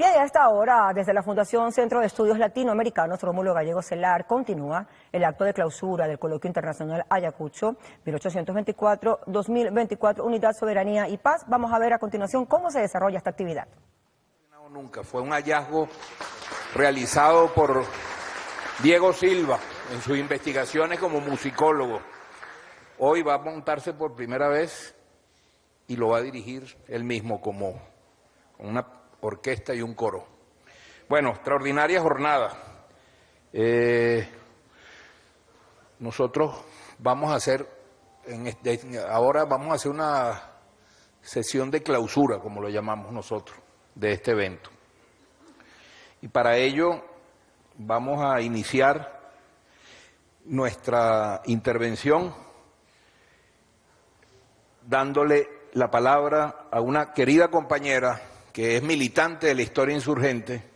Y a esta hora, desde la Fundación Centro de Estudios Latinoamericanos Rómulo Gallego Celar, continúa el acto de clausura del Coloquio Internacional Ayacucho 1824-2024, Unidad, Soberanía y Paz. Vamos a ver a continuación cómo se desarrolla esta actividad. Nunca fue un hallazgo realizado por Diego Silva en sus investigaciones como musicólogo. Hoy va a montarse por primera vez y lo va a dirigir él mismo como una orquesta y un coro. Bueno, extraordinaria jornada. Nosotros vamos a hacer, ahora vamos a hacer una sesión de clausura, como lo llamamos nosotros, de este evento. Y para ello vamos a iniciar nuestra intervención dándole la palabra a una querida compañera que es militante de la historia insurgente,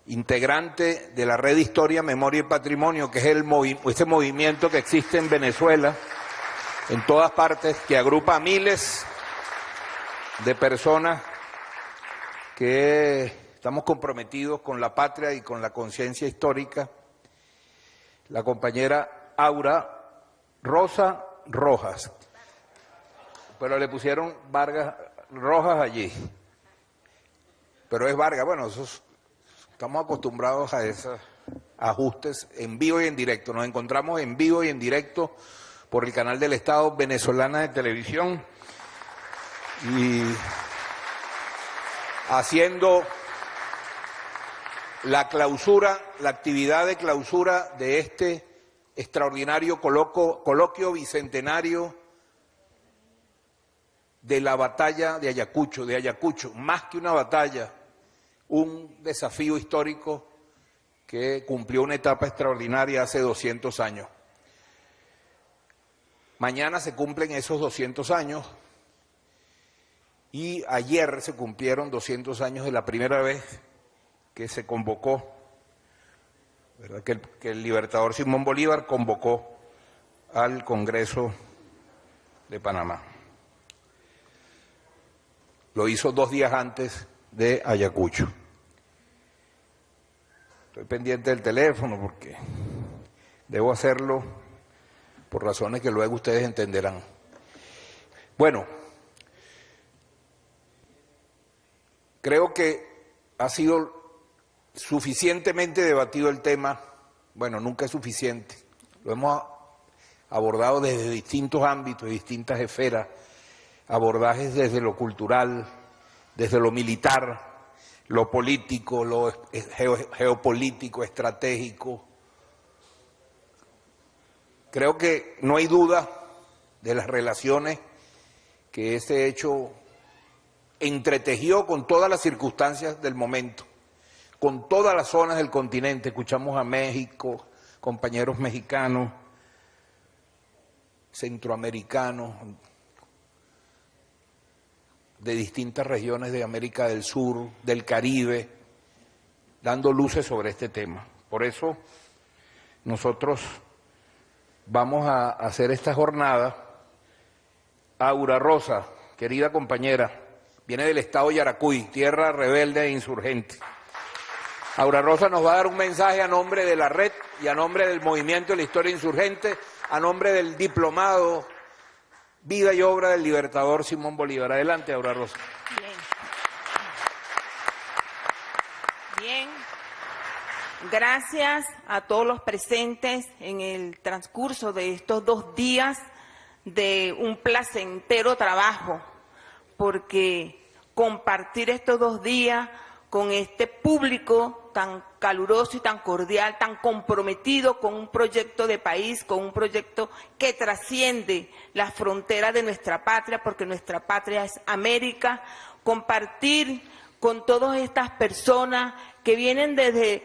integrante de la Red Historia, Memoria y Patrimonio, que es este movimiento que existe en Venezuela, en todas partes, que agrupa a miles de personas que estamos comprometidos con la patria y con la conciencia histórica, la compañera Aura Rosa Rojas, pero le pusieron Vargas Rojas allí, pero es Vargas. Bueno, estamos acostumbrados a esos ajustes en vivo y en directo. Nos encontramos en vivo y en directo por el canal del Estado Venezolana de Televisión y haciendo la clausura, la actividad de clausura de este extraordinario coloquio bicentenario de la batalla de Ayacucho, más que una batalla, un desafío histórico que cumplió una etapa extraordinaria hace 200 años. Mañana se cumplen esos 200 años y ayer se cumplieron 200 años de la primera vez que se convocó, ¿verdad? Que el libertador Simón Bolívar convocó al Congreso de Panamá. Lo hizo 2 días antes de Ayacucho. Estoy pendiente del teléfono porque debo hacerlo por razones que luego ustedes entenderán. Bueno, creo que ha sido suficientemente debatido el tema. Bueno, nunca es suficiente. Lo hemos abordado desde distintos ámbitos, distintas esferas, abordajes desde lo cultural, desde lo militar, lo político, lo geopolítico, estratégico. Creo que no hay duda de las relaciones que ese hecho entretejió con todas las circunstancias del momento, con todas las zonas del continente. Escuchamos a México, compañeros mexicanos, centroamericanos, de distintas regiones de América del Sur, del Caribe, dando luces sobre este tema. Por eso nosotros vamos a hacer esta jornada. Aura Rosa, querida compañera, viene del estado Yaracuy, tierra rebelde e insurgente. Aura Rosa nos va a dar un mensaje a nombre de la red y a nombre del movimiento de la historia insurgente, a nombre del diplomado Vida y Obra del Libertador Simón Bolívar. Adelante, Aura Rosa. Bien. Gracias a todos los presentes en el transcurso de estos 2 días de un placentero trabajo, porque compartir estos 2 días con este público tan caluroso y tan cordial, tan comprometido con un proyecto de país, con un proyecto que trasciende las fronteras de nuestra patria, porque nuestra patria es América, compartir con todas estas personas que vienen desde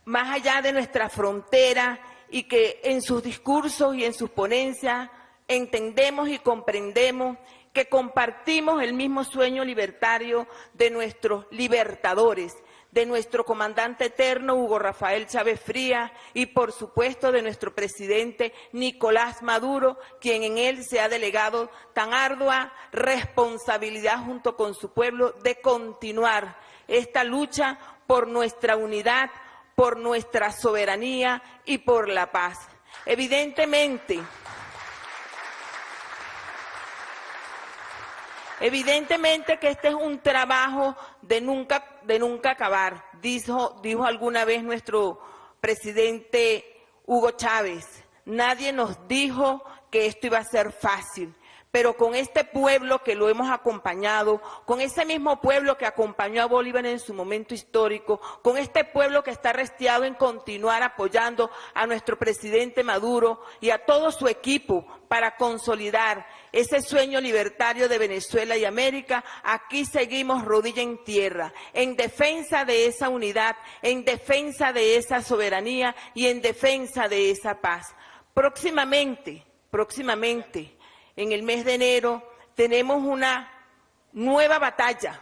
más allá de nuestra frontera y que en sus discursos y en sus ponencias entendemos y comprendemos que compartimos el mismo sueño libertario de nuestros libertadores, de nuestro comandante eterno Hugo Rafael Chávez Frías y por supuesto de nuestro presidente Nicolás Maduro, quien en él se ha delegado tan ardua responsabilidad junto con su pueblo de continuar esta lucha por nuestra unidad, por nuestra soberanía y por la paz. Evidentemente que este es un trabajo de nunca acabar, dijo alguna vez nuestro presidente Hugo Chávez. Nadie nos dijo que esto iba a ser fácil, pero con este pueblo que lo hemos acompañado, con ese mismo pueblo que acompañó a Bolívar en su momento histórico, con este pueblo que está restiado en continuar apoyando a nuestro presidente Maduro y a todo su equipo para consolidar ese sueño libertario de Venezuela y América, aquí seguimos rodilla en tierra, en defensa de esa unidad, en defensa de esa soberanía y en defensa de esa paz. Próximamente, en el mes de enero, tenemos una nueva batalla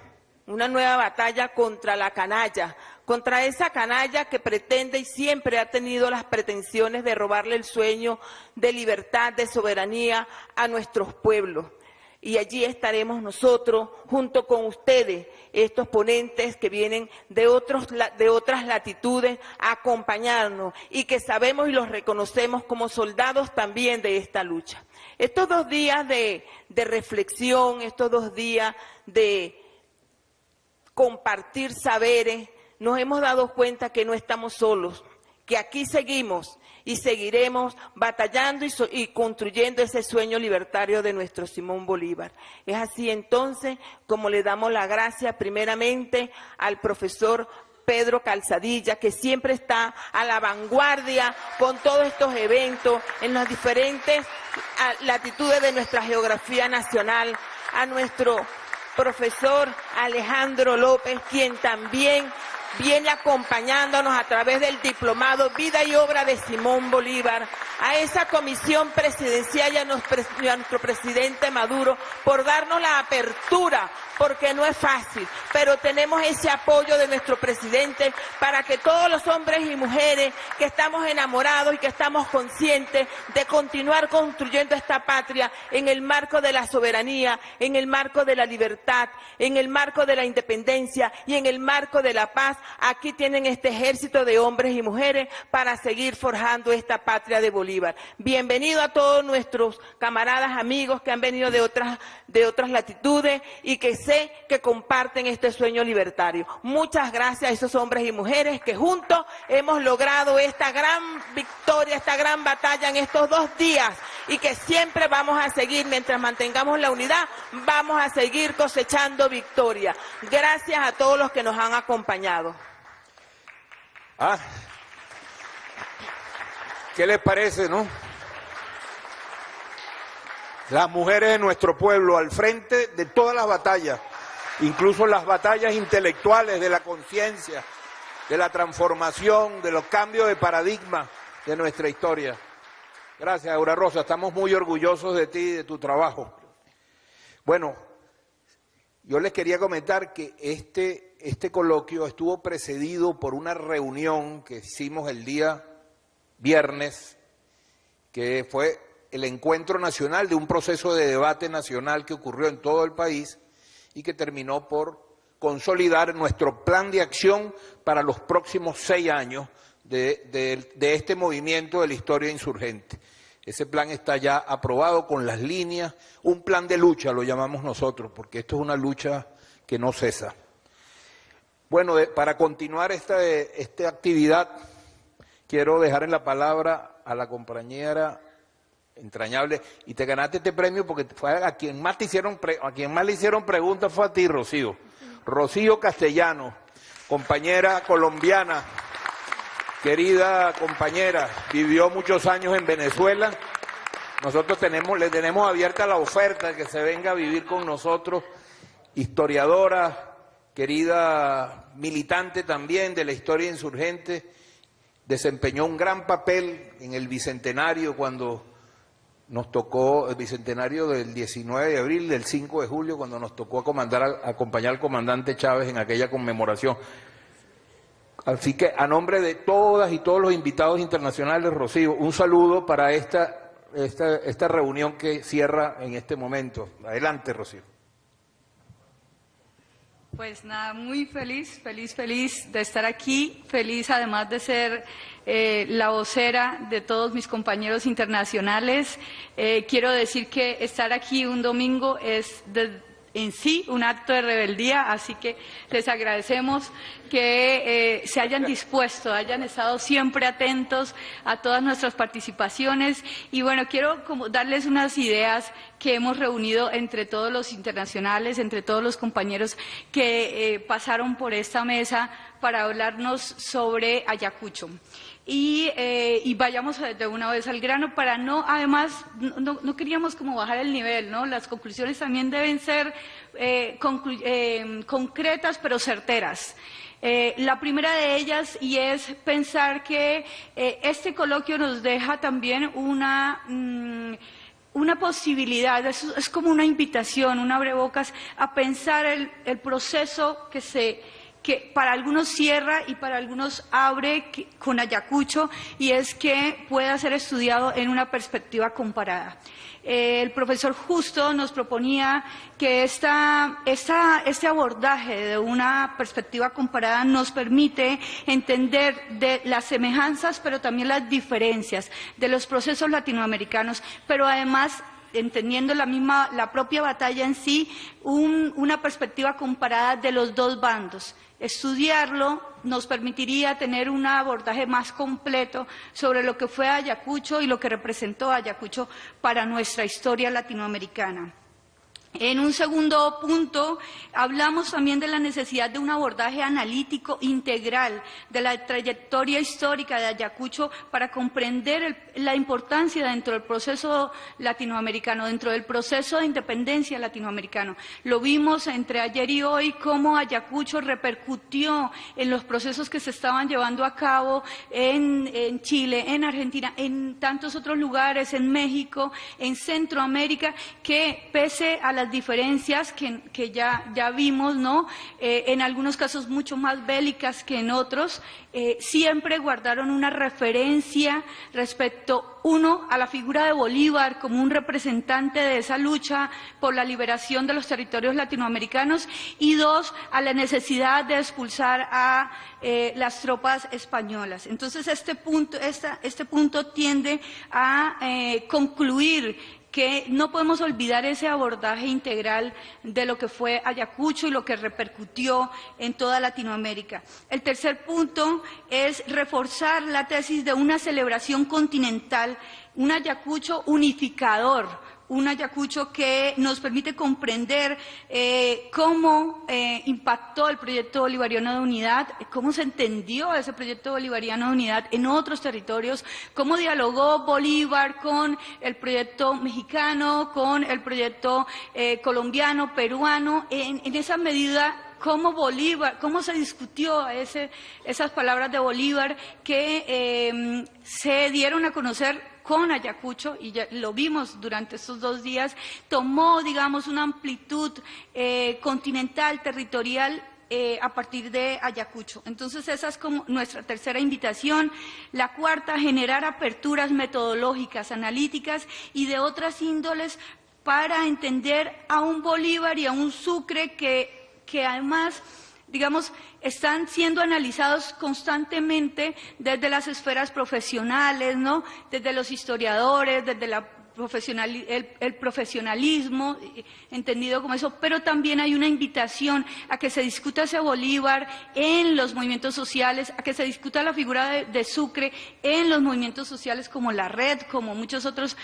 contra la canalla, contra esa canalla que pretende y siempre ha tenido las pretensiones de robarle el sueño de libertad, de soberanía a nuestros pueblos. Y allí estaremos nosotros, junto con ustedes, estos ponentes que vienen de otras latitudes, a acompañarnos y que sabemos y los reconocemos como soldados también de esta lucha. Estos 2 días de reflexión, estos 2 días de compartir saberes, nos hemos dado cuenta que no estamos solos, que aquí seguimos y seguiremos batallando y construyendo ese sueño libertario de nuestro Simón Bolívar. Es así entonces como le damos la gracia primeramente al profesor Pedro Calzadilla, que siempre está a la vanguardia con todos estos eventos en las diferentes latitudes de nuestra geografía nacional, a nuestro profesor Alejandro López, quien también viene acompañándonos a través del diplomado Vida y Obra de Simón Bolívar, a esa comisión presidencial y a nuestro presidente Maduro por darnos la apertura, porque no es fácil, pero tenemos ese apoyo de nuestro presidente para que todos los hombres y mujeres que estamos enamorados y que estamos conscientes de continuar construyendo esta patria en el marco de la soberanía, en el marco de la libertad, en el marco de la independencia y en el marco de la paz, aquí tienen este ejército de hombres y mujeres para seguir forjando esta patria de Bolívar. Bienvenido a todos nuestros camaradas, amigos que han venido de otras latitudes y que sé que comparten este sueño libertario. Muchas gracias a esos hombres y mujeres que juntos hemos logrado esta gran victoria, esta gran batalla en estos 2 días y que siempre vamos a seguir, mientras mantengamos la unidad, vamos a seguir cosechando victoria. Gracias a todos los que nos han acompañado. ¿Qué les parece, no? Las mujeres de nuestro pueblo al frente de todas las batallas, incluso las batallas intelectuales de la conciencia, de la transformación, de los cambios de paradigma de nuestra historia. Gracias, Aura Rosa, estamos muy orgullosos de ti y de tu trabajo. Bueno, yo les quería comentar que este coloquio estuvo precedido por una reunión que hicimos el día viernes, que fue el encuentro nacional de un proceso de debate nacional que ocurrió en todo el país y que terminó por consolidar nuestro plan de acción para los próximos 6 años de este movimiento de la historia insurgente. Ese plan está ya aprobado con las líneas, un plan de lucha lo llamamos nosotros, porque esto es una lucha que no cesa. Bueno, para continuar esta actividad, quiero dejar en la palabra a la compañera entrañable, y te ganaste este premio porque fue a quien más le hicieron preguntas fue a ti, Rocío. Rocío Castellano, compañera colombiana, querida compañera, vivió muchos años en Venezuela. Nosotros le tenemos abierta la oferta de que se venga a vivir con nosotros, historiadora, querida militante también de la historia insurgente. Desempeñó un gran papel en el Bicentenario cuando nos tocó, el Bicentenario del 19 de abril, del 5 de julio, cuando nos tocó acompañar al comandante Chávez en aquella conmemoración. Así que a nombre de todas y todos los invitados internacionales, Rocío, un saludo para esta reunión que cierra en este momento. Adelante, Rocío. Pues nada, muy feliz de estar aquí, feliz además de ser la vocera de todos mis compañeros internacionales. Quiero decir que estar aquí un domingo es en sí un acto de rebeldía, así que les agradecemos que se hayan dispuesto, hayan estado siempre atentos a todas nuestras participaciones. Y bueno, quiero como darles unas ideas que hemos reunido entre todos los internacionales, entre todos los compañeros que pasaron por esta mesa para hablarnos sobre Ayacucho. Y vayamos de una vez al grano para no, además, no queríamos como bajar el nivel, ¿no? Las conclusiones también deben ser concretas pero certeras. La primera de ellas, y es pensar que este coloquio nos deja también una posibilidad, es como una invitación, un abrebocas a pensar el proceso que para algunos cierra y para algunos abre con Ayacucho, y es que pueda ser estudiado en una perspectiva comparada. El profesor Justo nos proponía que este abordaje de una perspectiva comparada nos permite entender de las semejanzas, pero también las diferencias de los procesos latinoamericanos, pero además entendiendo la propia batalla en sí, una perspectiva comparada de los dos bandos. Estudiarlo nos permitiría tener un abordaje más completo sobre lo que fue Ayacucho y lo que representó Ayacucho para nuestra historia latinoamericana. En un segundo punto, hablamos también de la necesidad de un abordaje analítico integral de la trayectoria histórica de Ayacucho para comprender la importancia dentro del proceso latinoamericano, dentro del proceso de independencia latinoamericano. Lo vimos entre ayer y hoy, cómo Ayacucho repercutió en los procesos que se estaban llevando a cabo en Chile, en Argentina, en tantos otros lugares, en México, en Centroamérica, que pese a las diferencias que ya vimos, ¿no? En algunos casos mucho más bélicas que en otros, siempre guardaron una referencia respecto, uno, a la figura de Bolívar como un representante de esa lucha por la liberación de los territorios latinoamericanos, y dos, a la necesidad de expulsar a las tropas españolas. Entonces este punto tiende a concluir que no podemos olvidar ese abordaje integral de lo que fue Ayacucho y lo que repercutió en toda Latinoamérica. El tercer punto es reforzar la tesis de una celebración continental, un Ayacucho unificador, un Ayacucho que nos permite comprender cómo impactó el proyecto bolivariano de unidad, cómo se entendió ese proyecto bolivariano de unidad en otros territorios, cómo dialogó Bolívar con el proyecto mexicano, con el proyecto colombiano, peruano, en esa medida. Cómo se discutió esas palabras de Bolívar que se dieron a conocer con Ayacucho, y ya lo vimos durante estos 2 días, tomó, digamos, una amplitud continental, territorial, a partir de Ayacucho. Entonces, esa es como nuestra tercera invitación. La cuarta, generar aperturas metodológicas, analíticas y de otras índoles para entender a un Bolívar y a un Sucre que además, digamos, están siendo analizados constantemente desde las esferas profesionales, ¿no? Desde los historiadores, desde el profesionalismo, entendido como eso, pero también hay una invitación a que se discuta ese Bolívar en los movimientos sociales, a que se discuta la figura de Sucre en los movimientos sociales como la Red, como muchas otras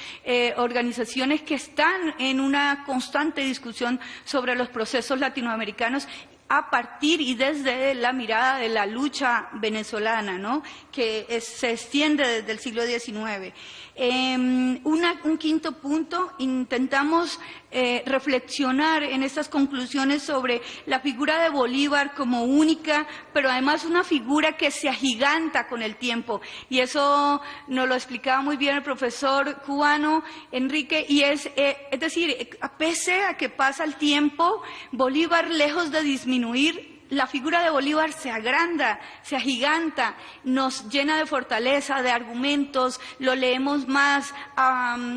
organizaciones que están en una constante discusión sobre los procesos latinoamericanos a partir y desde la mirada de la lucha venezolana, ¿no? Que se extiende desde el siglo XIX. Un quinto punto, intentamos reflexionar en estas conclusiones sobre la figura de Bolívar como única, pero además una figura que se agiganta con el tiempo, y eso nos lo explicaba muy bien el profesor cubano Enrique, y es decir, pese a que pasa el tiempo, Bolívar, lejos de disminuir, la figura de Bolívar se agranda, se agiganta, nos llena de fortaleza, de argumentos, lo leemos más,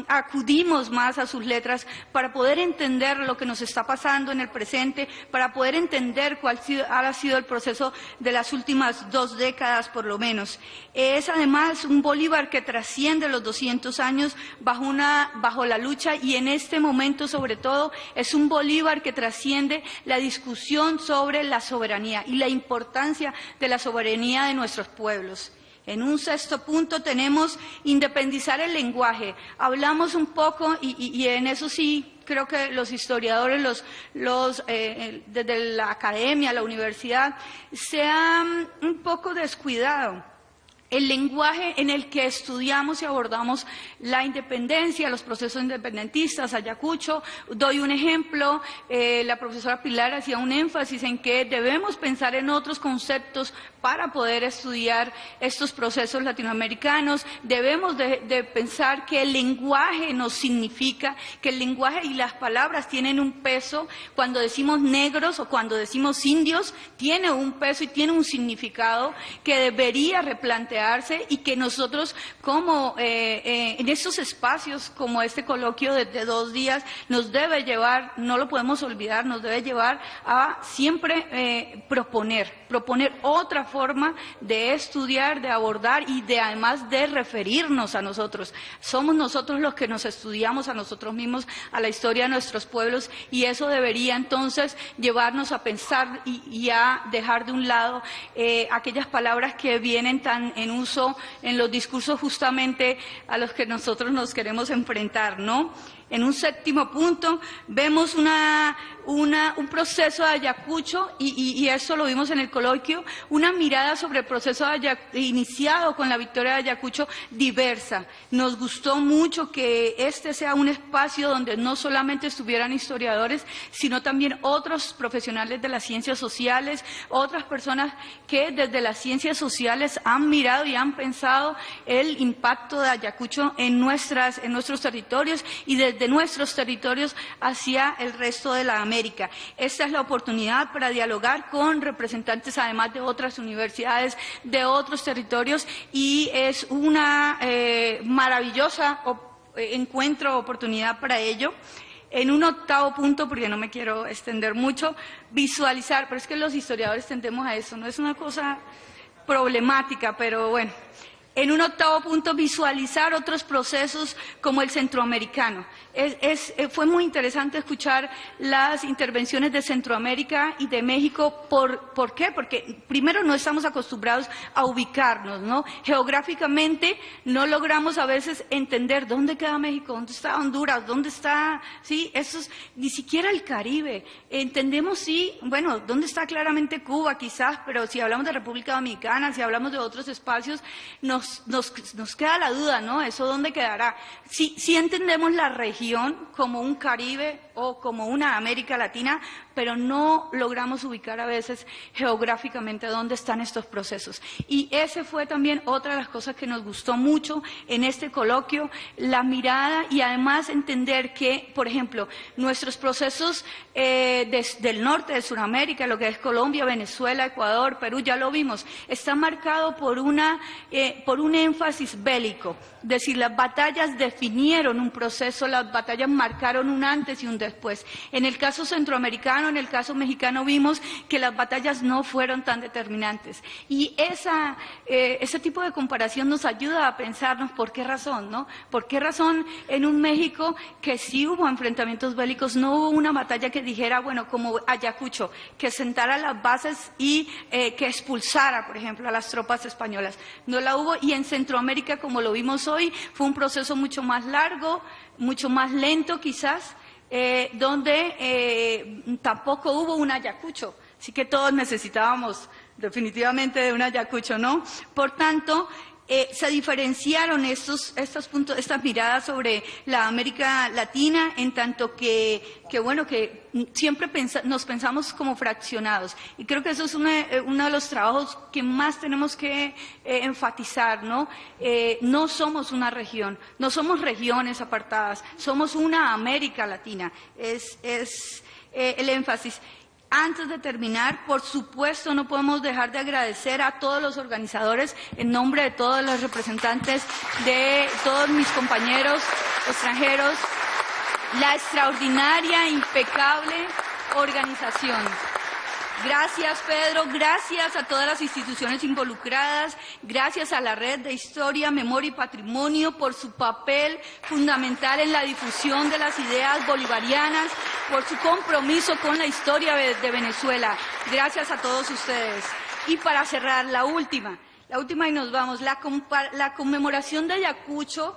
acudimos más a sus letras para poder entender lo que nos está pasando en el presente, para poder entender cuál ha sido el proceso de las últimas 2 décadas por lo menos. Es además un Bolívar que trasciende los 200 años bajo la lucha, y en este momento sobre todo es un Bolívar que trasciende la discusión sobre la soberanía y la importancia de la soberanía de nuestros pueblos. En un 6º punto tenemos independizar el lenguaje. Hablamos un poco, y en eso sí creo que los historiadores, desde la academia, la universidad, se han un poco descuidado el lenguaje en el que estudiamos y abordamos la independencia, los procesos independentistas, Ayacucho. Doy un ejemplo, la profesora Pilar hacía un énfasis en que debemos pensar en otros conceptos para poder estudiar estos procesos latinoamericanos. Debemos de pensar que el lenguaje nos significa, que el lenguaje y las palabras tienen un peso. Cuando decimos negros o cuando decimos indios, tiene un peso y tiene un significado que debería replantearse, y que nosotros como en estos espacios como este coloquio de 2 días nos debe llevar, no lo podemos olvidar, nos debe llevar a siempre proponer otra forma de estudiar, de abordar y de además de referirnos a nosotros. Somos nosotros los que nos estudiamos a nosotros mismos, a la historia de nuestros pueblos, y eso debería entonces llevarnos a pensar y a dejar de un lado aquellas palabras que vienen tan en uso en los discursos justamente a los que nosotros nos queremos enfrentar, ¿no? En un 7º punto vemos un proceso de Ayacucho, y eso lo vimos en el coloquio, una mirada sobre el proceso iniciado con la victoria de Ayacucho diversa. Nos gustó mucho que este sea un espacio donde no solamente estuvieran historiadores, sino también otros profesionales de las ciencias sociales, otras personas que desde las ciencias sociales han mirado y han pensado el impacto de Ayacucho en nuestros territorios y desde nuestros territorios hacia el resto de la América. Esta es la oportunidad para dialogar con representantes además de otras universidades, de otros territorios, y es una maravillosa oportunidad para ello. En un 8º punto, porque no me quiero extender mucho, visualizar, pero es que los historiadores tendemos a eso, no es una cosa problemática, pero bueno. En un 8º punto, visualizar otros procesos como el centroamericano. Fue muy interesante escuchar las intervenciones de Centroamérica y de México. ¿Por qué? Porque primero no estamos acostumbrados a ubicarnos, ¿no? Geográficamente no logramos a veces entender dónde queda México, dónde está Honduras, dónde está, sí, ni siquiera el Caribe. Entendemos, sí, bueno, dónde está claramente Cuba quizás, pero si hablamos de República Dominicana, si hablamos de otros espacios, nos queda la duda, ¿no? ¿Eso dónde quedará? Sí entendemos la región como un Caribe o como una América Latina, pero no logramos ubicar a veces geográficamente dónde están estos procesos. Y ese fue también otra de las cosas que nos gustó mucho en este coloquio, la mirada y además entender que, por ejemplo, nuestros procesos del norte de Sudamérica, lo que es Colombia, Venezuela, Ecuador, Perú, ya lo vimos, está marcado por un énfasis bélico. Es decir, las batallas definieron un proceso, las batallas marcaron un antes y un después. En el caso centroamericano, en el caso mexicano, vimos que las batallas no fueron tan determinantes. Y ese tipo de comparación nos ayuda a pensarnos por qué razón, ¿no? ¿Por qué razón en un México que sí hubo enfrentamientos bélicos, no hubo una batalla que dijera, bueno, como Ayacucho, que sentara las bases y que expulsara, por ejemplo, a las tropas españolas? No la hubo, y en Centroamérica, como lo vimos hoy, fue un proceso mucho más largo, mucho más lento quizás, donde tampoco hubo un Ayacucho. Así que todos necesitábamos definitivamente de un Ayacucho, ¿no? Por tanto, se diferenciaron estos puntos, estas miradas sobre la América Latina, en tanto que siempre nos pensamos como fraccionados. Y creo que eso es uno de los trabajos que más tenemos que enfatizar, ¿no? No somos una región, no somos regiones apartadas, somos una América Latina. Es el énfasis. Antes de terminar, por supuesto, no podemos dejar de agradecer a todos los organizadores, en nombre de todos los representantes de todos mis compañeros extranjeros, la extraordinaria, impecable organización. Gracias, Pedro, gracias a todas las instituciones involucradas, gracias a la Red de Historia, Memoria y Patrimonio por su papel fundamental en la difusión de las ideas bolivarianas, por su compromiso con la historia de Venezuela. Gracias a todos ustedes. Y para cerrar, la última y nos vamos. La conmemoración de Ayacucho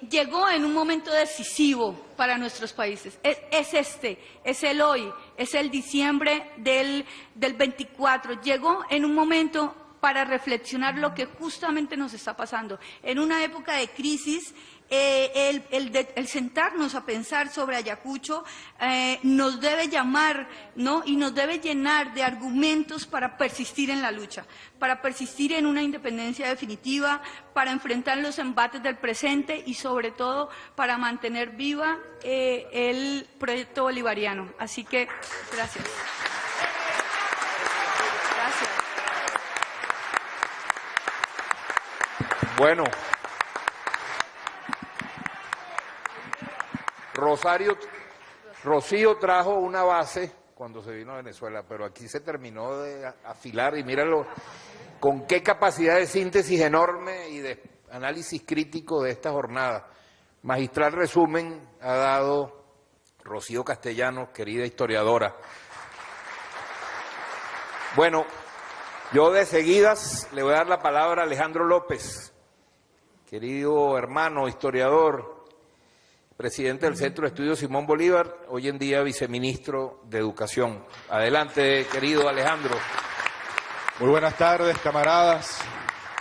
llegó en un momento decisivo para nuestros países. Es el hoy, es el diciembre del 24. Llegó en un momento para reflexionar lo que justamente nos está pasando. En una época de crisis, el sentarnos a pensar sobre Ayacucho nos debe llamar, ¿no? Y nos debe llenar de argumentos para persistir en la lucha, para persistir en una independencia definitiva, para enfrentar los embates del presente y sobre todo para mantener viva el proyecto bolivariano. Así que, gracias. Gracias. Bueno. Rocío trajo una base cuando se vino a Venezuela, pero aquí se terminó de afilar y míralo con qué capacidad de síntesis enorme y de análisis crítico de esta jornada. Magistral resumen ha dado Rocío Castellanos, querida historiadora. Bueno, yo de seguidas le voy a dar la palabra a Alejandro López, querido hermano historiador, presidente del Centro de Estudios Simón Bolívar, hoy en día viceministro de Educación. Adelante, querido Alejandro. Muy buenas tardes, camaradas,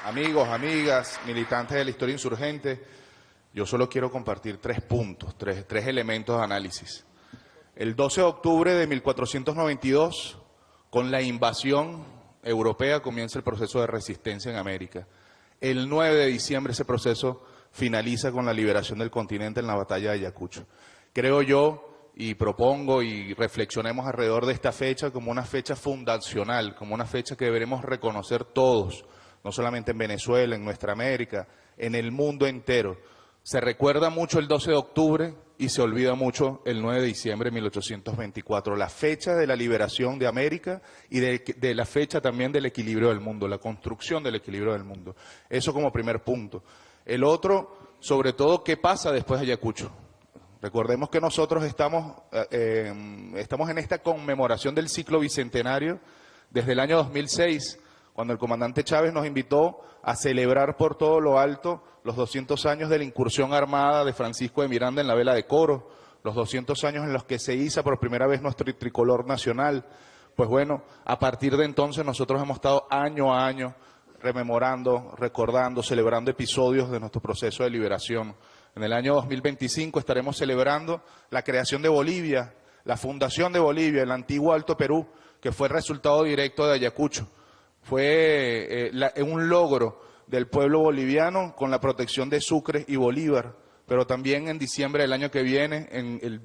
amigos, amigas, militantes de la historia insurgente. Yo solo quiero compartir 3 puntos, tres elementos de análisis. El 12 de octubre de 1492, con la invasión europea, comienza el proceso de resistencia en América. El 9 de diciembre ese proceso finaliza con la liberación del continente en la batalla de Ayacucho. Creo yo, y propongo y reflexionemos alrededor de esta fecha como una fecha fundacional, como una fecha que deberemos reconocer todos, no solamente en Venezuela, en nuestra América, en el mundo entero. Se recuerda mucho el 12 de octubre y se olvida mucho el 9 de diciembre de 1824, la fecha de la liberación de América y de la fecha también del equilibrio del mundo, la construcción del equilibrio del mundo. Eso como primer punto. El otro, sobre todo, ¿qué pasa después de Ayacucho? Recordemos que nosotros estamos en esta conmemoración del ciclo bicentenario desde el año 2006, cuando el comandante Chávez nos invitó a celebrar por todo lo alto los 200 años de la incursión armada de Francisco de Miranda en la Vela de Coro, los 200 años en los que se iza por primera vez nuestro tricolor nacional. Pues bueno, a partir de entonces nosotros hemos estado año a año rememorando, recordando, celebrando episodios de nuestro proceso de liberación. En el año 2025 estaremos celebrando la creación de Bolivia, la fundación de Bolivia, el antiguo Alto Perú, que fue el resultado directo de Ayacucho. Fue un logro del pueblo boliviano con la protección de Sucre y Bolívar, pero también en diciembre del año que viene, el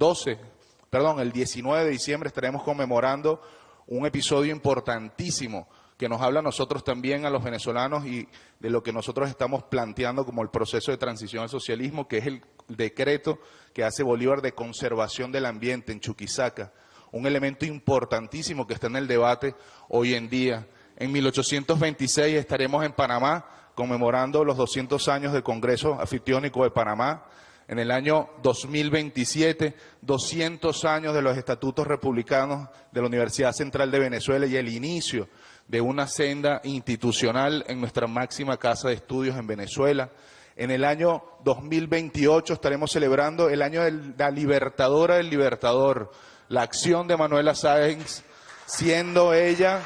19 de diciembre estaremos conmemorando un episodio importantísimo que nos habla a nosotros también, a los venezolanos, y de lo que nosotros estamos planteando como el proceso de transición al socialismo, que es el decreto que hace Bolívar de conservación del ambiente en Chuquisaca, un elemento importantísimo que está en el debate hoy en día. En 1826 estaremos en Panamá conmemorando los 200 años del Congreso Anfitriónico de Panamá. En el año 2027, 200 años de los estatutos republicanos de la Universidad Central de Venezuela y el inicio de una senda institucional en nuestra máxima casa de estudios en Venezuela. En el año 2028 estaremos celebrando el año de la Libertadora del Libertador, la acción de Manuela Sáenz, siendo ella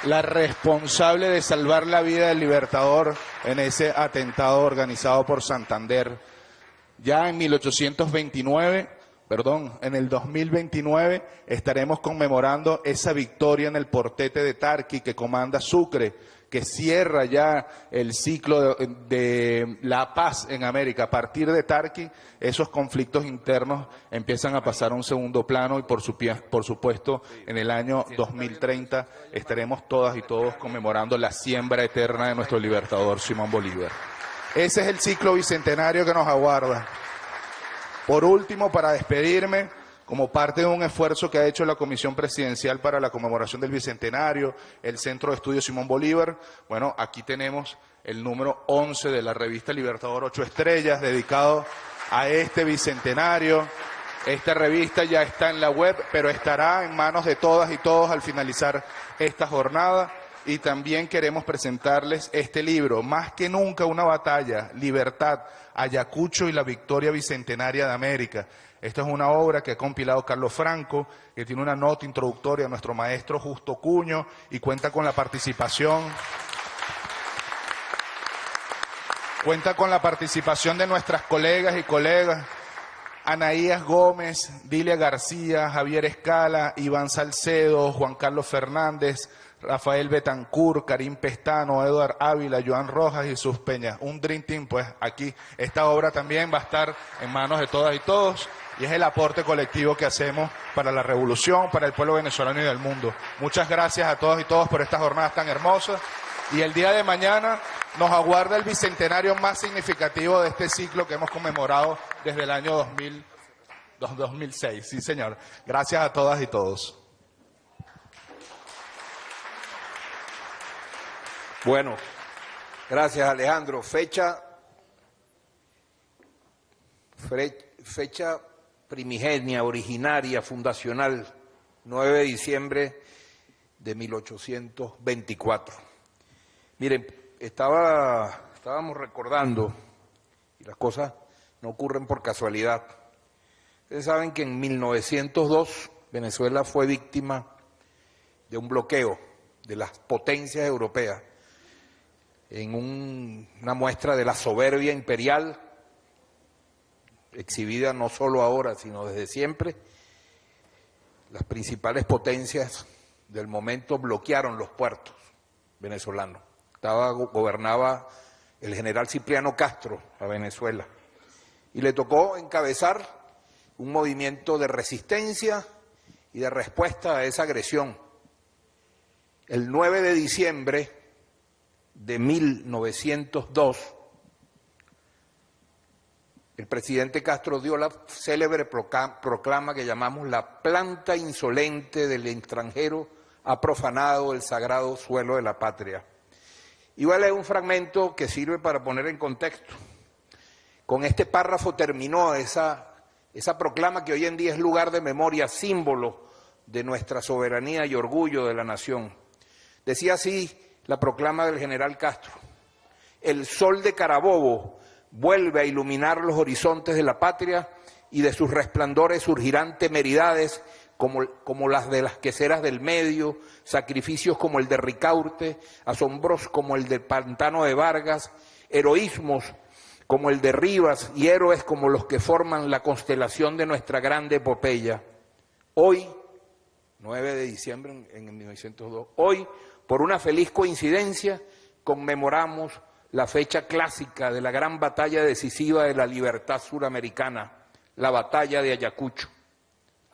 la responsable de salvar la vida del Libertador en ese atentado organizado por Santander. Ya en 1829, en el 2029 estaremos conmemorando esa victoria en el Portete de Tarqui que comanda Sucre, que cierra ya el ciclo de la paz en América. A partir de Tarqui, esos conflictos internos empiezan a pasar a un segundo plano y por supuesto en el año 2030 estaremos todas y todos conmemorando la siembra eterna de nuestro libertador Simón Bolívar. Ese es el ciclo bicentenario que nos aguarda. Por último, para despedirme, como parte de un esfuerzo que ha hecho la Comisión Presidencial para la conmemoración del Bicentenario, el Centro de Estudios Simón Bolívar, bueno, aquí tenemos el número 11 de la revista Libertador 8 Estrellas, dedicado a este Bicentenario. Esta revista ya está en la web, pero estará en manos de todas y todos al finalizar esta jornada. Y también queremos presentarles este libro, Más que nunca una batalla, Libertad, Ayacucho y la victoria bicentenaria de América. Esta es una obra que ha compilado Carlos Franco, que tiene una nota introductoria a nuestro maestro Justo Cuño y cuenta con la participación de nuestras colegas y colegas, Anaías Gómez, Dilia García, Javier Escala, Iván Salcedo, Juan Carlos Fernández, Rafael Betancourt, Karim Pestano, Eduard Ávila, Joan Rojas y Sus Peñas. Un Dream Team, pues aquí esta obra también va a estar en manos de todas y todos y es el aporte colectivo que hacemos para la revolución, para el pueblo venezolano y del mundo. Muchas gracias a todos y todos por estas jornadas tan hermosas y el día de mañana nos aguarda el bicentenario más significativo de este ciclo que hemos conmemorado desde el año 2006. Sí, señor. Gracias a todas y todos. Bueno, gracias Alejandro. Fecha primigenia, originaria, fundacional, 9 de diciembre de 1824. Miren, estábamos recordando, y las cosas no ocurren por casualidad. Ustedes saben que en 1902 Venezuela fue víctima de un bloqueo de las potencias europeas en una muestra de la soberbia imperial, exhibida no solo ahora, sino desde siempre. Las principales potencias del momento bloquearon los puertos venezolanos. Gobernaba el general Cipriano Castro a Venezuela y le tocó encabezar un movimiento de resistencia y de respuesta a esa agresión. El 9 de diciembre de 1902, el presidente Castro dio la célebre proclama que llamamos la planta insolente del extranjero ha profanado el sagrado suelo de la patria. Y voy a leer un fragmento que sirve para poner en contexto. Con este párrafo terminó esa proclama que hoy en día es lugar de memoria, símbolo de nuestra soberanía y orgullo de la nación. Decía así la proclama del general Castro: el sol de Carabobo vuelve a iluminar los horizontes de la patria y de sus resplandores surgirán temeridades como las de las queseras del Medio, sacrificios como el de Ricaurte, asombros como el del Pantano de Vargas, heroísmos como el de Rivas y héroes como los que forman la constelación de nuestra grande epopeya. Hoy, 9 de diciembre en 1902, hoy, por una feliz coincidencia, conmemoramos la fecha clásica de la gran batalla decisiva de la libertad suramericana, la batalla de Ayacucho.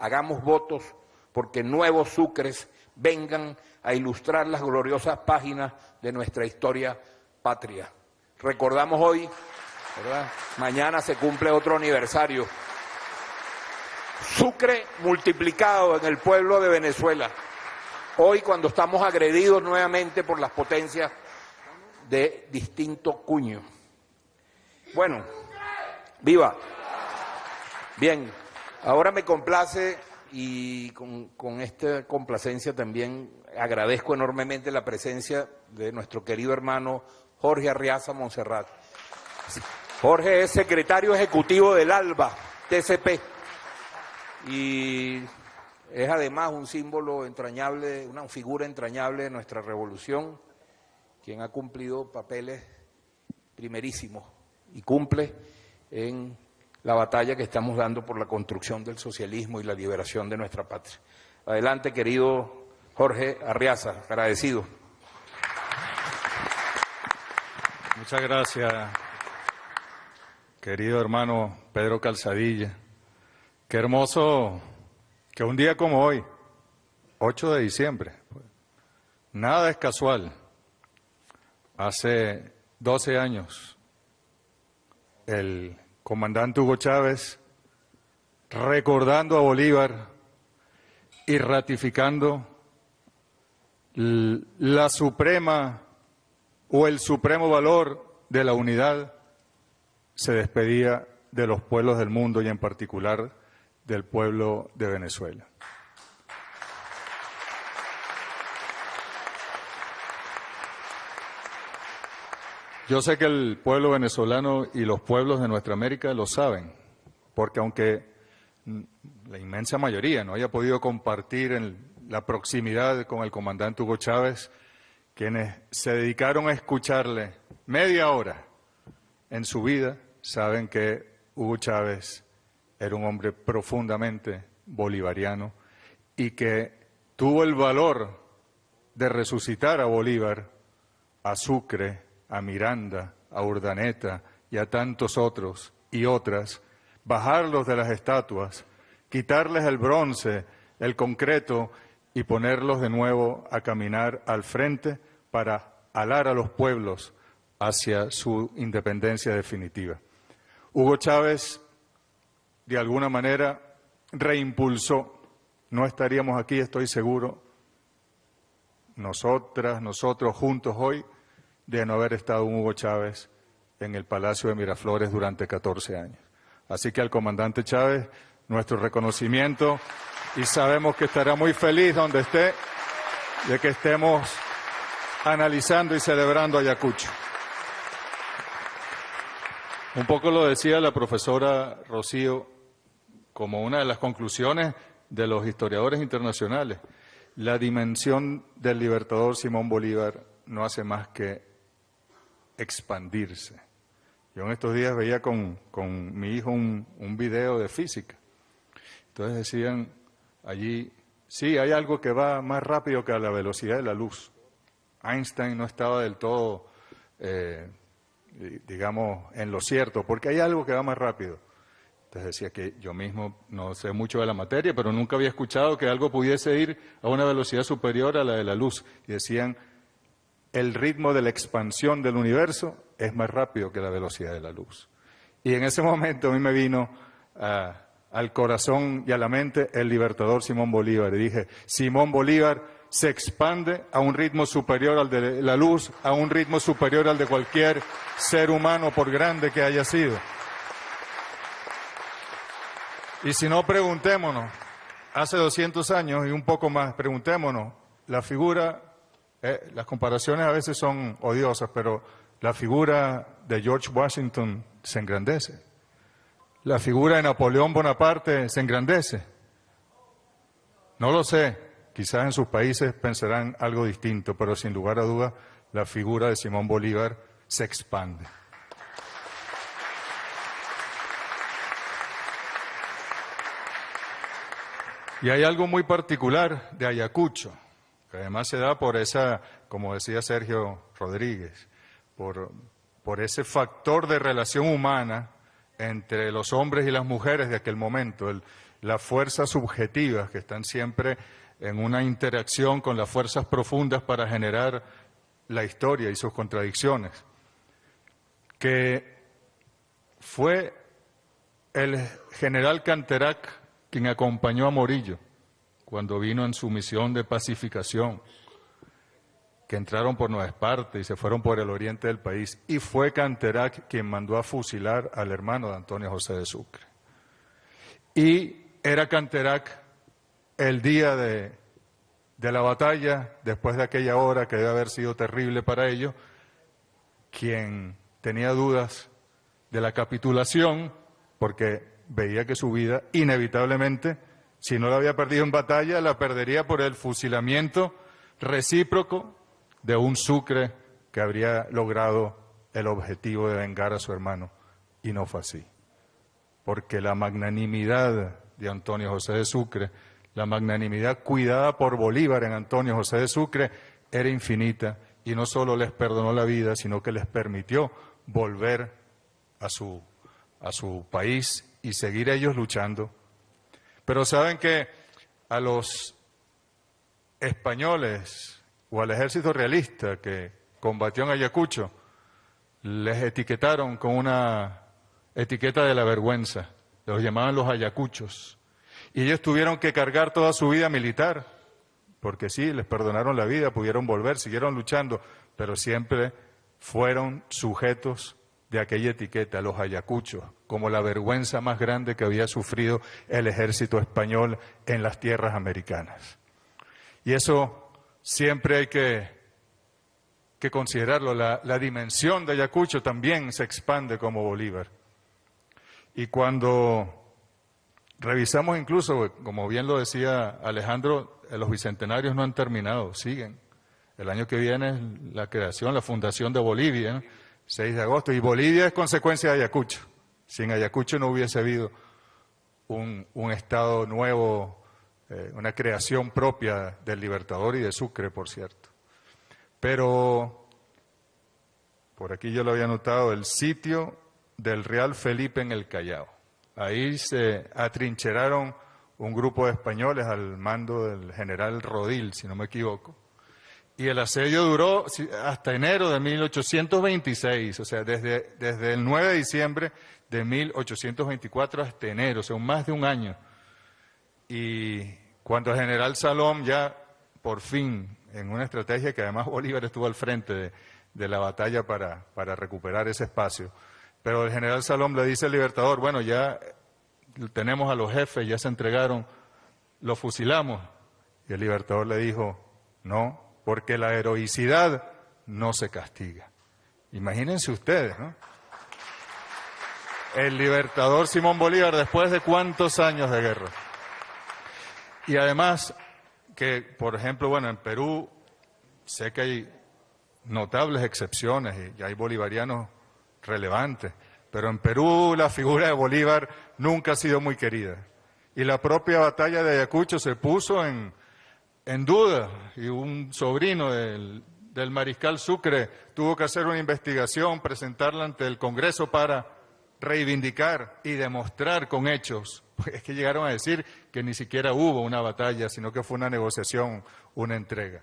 Hagamos votos porque nuevos Sucres vengan a ilustrar las gloriosas páginas de nuestra historia patria. Recordamos hoy, ¿verdad? Mañana se cumple otro aniversario. Sucre multiplicado en el pueblo de Venezuela. Hoy, cuando estamos agredidos nuevamente por las potencias de distinto cuño. Bueno, viva. Bien, ahora me complace y con esta complacencia también agradezco enormemente la presencia de nuestro querido hermano Jorge Arriaza Montserrat. Jorge es secretario ejecutivo del ALBA, TCP, y es además un símbolo entrañable, una figura entrañable de nuestra revolución, quien ha cumplido papeles primerísimos y cumple en la batalla que estamos dando por la construcción del socialismo y la liberación de nuestra patria. Adelante, querido Jorge Arriaza, agradecido. Muchas gracias, querido hermano Pedro Calzadilla. Qué hermoso que un día como hoy, 8 de diciembre, nada es casual. Hace 12 años, el comandante Hugo Chávez, recordando a Bolívar y ratificando la suprema o el supremo valor de la unidad, se despedía de los pueblos del mundo y en particular del pueblo de Venezuela. Yo sé que el pueblo venezolano y los pueblos de nuestra América lo saben, porque aunque la inmensa mayoría no haya podido compartir en la proximidad con el comandante Hugo Chávez, quienes se dedicaron a escucharle media hora en su vida, saben que Hugo Chávez era un hombre profundamente bolivariano y que tuvo el valor de resucitar a Bolívar, a Sucre, a Miranda, a Urdaneta y a tantos otros y otras, bajarlos de las estatuas, quitarles el bronce, el concreto y ponerlos de nuevo a caminar al frente para alar a los pueblos hacia su independencia definitiva. Hugo Chávez, de alguna manera, reimpulsó. No estaríamos aquí, estoy seguro, nosotras, nosotros juntos hoy, de no haber estado un Hugo Chávez en el Palacio de Miraflores durante 14 años. Así que al comandante Chávez, nuestro reconocimiento, y sabemos que estará muy feliz donde esté, de que estemos analizando y celebrando Ayacucho. Un poco lo decía la profesora Rocío como una de las conclusiones de los historiadores internacionales. La dimensión del libertador Simón Bolívar no hace más que expandirse. Yo en estos días veía con mi hijo un video de física. Entonces decían allí, sí, hay algo que va más rápido que a la velocidad de la luz. Einstein no estaba del todo, digamos, en lo cierto, porque hay algo que va más rápido. Entonces decía que yo mismo no sé mucho de la materia, pero nunca había escuchado que algo pudiese ir a una velocidad superior a la de la luz. Y decían, el ritmo de la expansión del universo es más rápido que la velocidad de la luz. Y en ese momento a mí me vino al corazón y a la mente el libertador Simón Bolívar. Y dije, Simón Bolívar se expande a un ritmo superior al de la luz, a un ritmo superior al de cualquier ser humano, por grande que haya sido. Y si no, preguntémonos, hace 200 años y un poco más, preguntémonos, la figura, las comparaciones a veces son odiosas, pero la figura de George Washington se engrandece. La figura de Napoleón Bonaparte se engrandece. No lo sé, quizás en sus países pensarán algo distinto, pero sin lugar a dudas la figura de Simón Bolívar se expande. Y hay algo muy particular de Ayacucho, que además se da por esa, como decía Sergio Rodríguez, por ese factor de relación humana entre los hombres y las mujeres de aquel momento, las fuerzas subjetivas que están siempre en una interacción con las fuerzas profundas para generar la historia y sus contradicciones, que fue el general Canterac quien acompañó a Morillo cuando vino en su misión de pacificación, que entraron por Nueva Esparta y se fueron por el oriente del país, y fue Canterac quien mandó a fusilar al hermano de Antonio José de Sucre. Y era Canterac el día de la batalla, después de aquella hora que debe haber sido terrible para ellos, quien tenía dudas de la capitulación, porque veía que su vida, inevitablemente, si no la había perdido en batalla, la perdería por el fusilamiento recíproco de un Sucre que habría logrado el objetivo de vengar a su hermano. Y no fue así. porque la magnanimidad de Antonio José de Sucre, la magnanimidad cuidada por Bolívar en Antonio José de Sucre era infinita y no solo les perdonó la vida, sino que les permitió volver a su país y seguir ellos luchando. Pero saben que a los españoles o al ejército realista que combatió en Ayacucho les etiquetaron con una etiqueta de la vergüenza, los llamaban los ayacuchos, y ellos tuvieron que cargar toda su vida militar, porque sí, les perdonaron la vida, pudieron volver, siguieron luchando, pero siempre fueron sujetos de aquella etiqueta, los ayacuchos, como la vergüenza más grande que había sufrido el ejército español en las tierras americanas. Y eso siempre hay que considerarlo. La dimensión de Ayacucho también se expande como Bolívar. Y cuando revisamos incluso, como bien lo decía Alejandro, los bicentenarios no han terminado, siguen. El año que viene es la creación, la fundación de Bolivia, ¿no? 6 de agosto, y Bolivia es consecuencia de Ayacucho. Sin Ayacucho no hubiese habido un Estado nuevo, una creación propia del Libertador y de Sucre, por cierto. Pero, por aquí yo lo había notado, el sitio del Real Felipe en el Callao. Ahí se atrincheraron un grupo de españoles al mando del general Rodil, si no me equivoco. Y el asedio duró hasta enero de 1826, o sea, desde el 9 de diciembre de 1824 hasta enero, o sea, más de un año. Y cuando el general Salom ya, por fin, en una estrategia que además Bolívar estuvo al frente de la batalla para recuperar ese espacio, pero el general Salom le dice al Libertador, bueno, ya tenemos a los jefes, ya se entregaron, los fusilamos. Y el Libertador le dijo, no, porque la heroicidad no se castiga. Imagínense ustedes, ¿no? El Libertador Simón Bolívar, después de cuántos años de guerra. Y además, que por ejemplo, bueno, en Perú sé que hay notables excepciones y hay bolivarianos relevantes, pero en Perú la figura de Bolívar nunca ha sido muy querida. Y la propia batalla de Ayacucho se puso en duda, y un sobrino del mariscal Sucre tuvo que hacer una investigación, presentarla ante el Congreso para reivindicar y demostrar con hechos. Es que llegaron a decir que ni siquiera hubo una batalla, sino que fue una negociación, una entrega.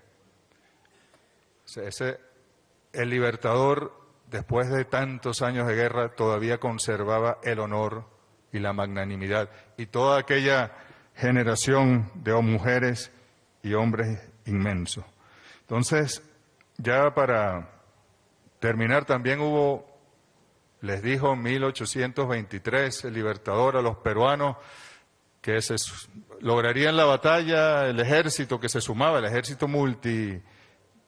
O sea, el Libertador, después de tantos años de guerra, todavía conservaba el honor y la magnanimidad. Y toda aquella generación de mujeres y hombres inmensos. Entonces, ya para terminar, también les dijo en 1823 el Libertador a los peruanos que lograrían la batalla el ejército que se sumaba, el ejército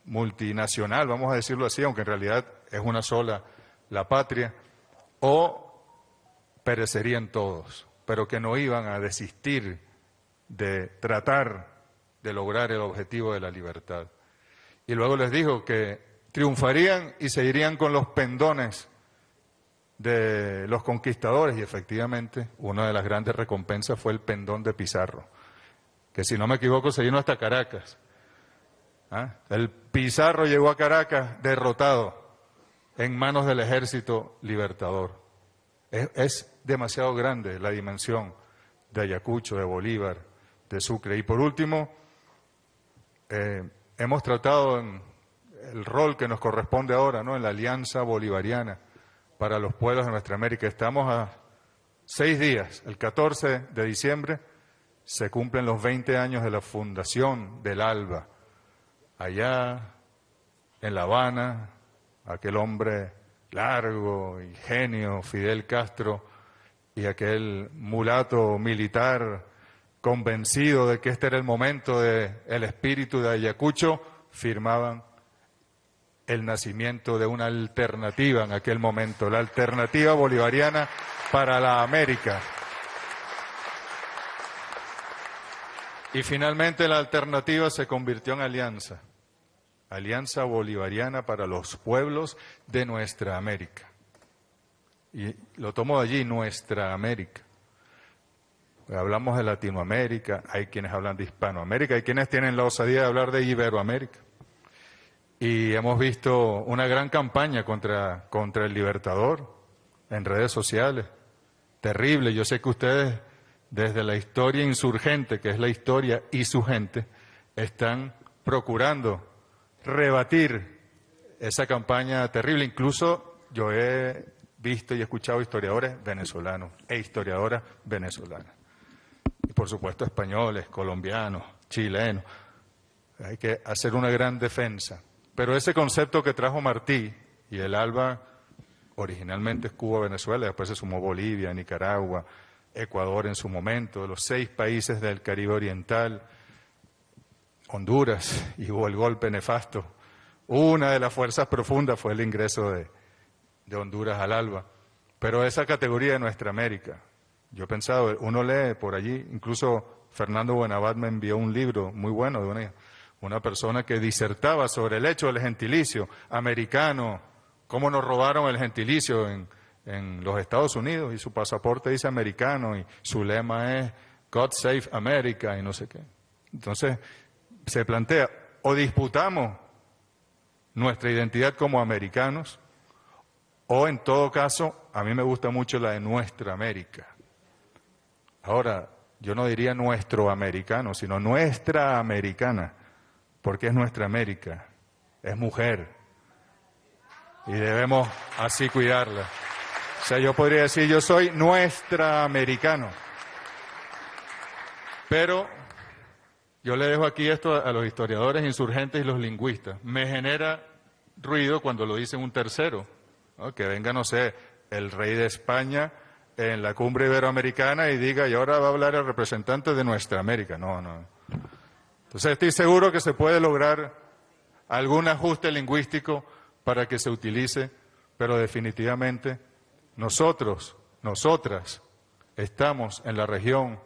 multinacional, vamos a decirlo así, aunque en realidad es una sola la patria, o perecerían todos, pero que no iban a desistir de tratar de lograr el objetivo de la libertad. Y luego les dijo que triunfarían y se irían con los pendones de los conquistadores, y efectivamente una de las grandes recompensas fue el pendón de Pizarro, que si no me equivoco se vino hasta Caracas. El Pizarro llegó a Caracas derrotado en manos del ejército libertador. Es demasiado grande la dimensión de Ayacucho, de Bolívar, de Sucre. Y por último, hemos tratado en el rol que nos corresponde ahora, ¿no?, en la Alianza Bolivariana para los pueblos de nuestra América. Estamos a 6 días, el 14 de diciembre se cumplen los 20 años de la fundación del ALBA. Allá en La Habana, aquel hombre largo y genio, Fidel Castro, y aquel mulato militar convencido de que este era el momento del espíritu de Ayacucho, firmaban el nacimiento de una alternativa en aquel momento, la alternativa bolivariana para la América. Y finalmente la alternativa se convirtió en alianza, Alianza Bolivariana para los pueblos de nuestra América. Y lo tomo de allí, nuestra América. Hablamos de Latinoamérica, hay quienes hablan de Hispanoamérica, hay quienes tienen la osadía de hablar de Iberoamérica. Y hemos visto una gran campaña contra el Libertador en redes sociales. Terrible. Yo sé que ustedes, desde la historia insurgente, que es la historia y su gente, están procurando rebatir esa campaña terrible. Incluso yo he visto y escuchado historiadores venezolanos e historiadoras venezolanas. Y por supuesto españoles, colombianos, chilenos. Hay que hacer una gran defensa. Pero ese concepto que trajo Martí y el ALBA, originalmente es Cuba, Venezuela, después se sumó Bolivia, Nicaragua, Ecuador en su momento, los 6 países del Caribe Oriental, Honduras, y hubo el golpe nefasto. Una de las fuerzas profundas fue el ingreso de Honduras al ALBA. Pero esa categoría de nuestra América, yo he pensado, uno lee por allí, incluso Fernando Buenabad me envió un libro muy bueno de una persona que disertaba sobre el hecho del gentilicio americano, cómo nos robaron el gentilicio en los Estados Unidos, y su pasaporte dice americano, y su lema es God Save America, y no sé qué. Entonces, se plantea, o disputamos nuestra identidad como americanos, o en todo caso, a mí me gusta mucho la de nuestra América. Ahora, yo no diría nuestro americano, sino nuestra americana, porque es nuestra América, es mujer, y debemos así cuidarla. O sea, yo podría decir, yo soy nuestra americano, pero yo le dejo aquí esto a los historiadores insurgentes y los lingüistas. Me genera ruido cuando lo dicen un tercero, ¿no? Que venga, no sé, el rey de España en la cumbre iberoamericana y diga, y ahora va a hablar el representante de nuestra América. No. Entonces estoy seguro que se puede lograr algún ajuste lingüístico para que se utilice, pero definitivamente nosotros, nosotras, estamos en la región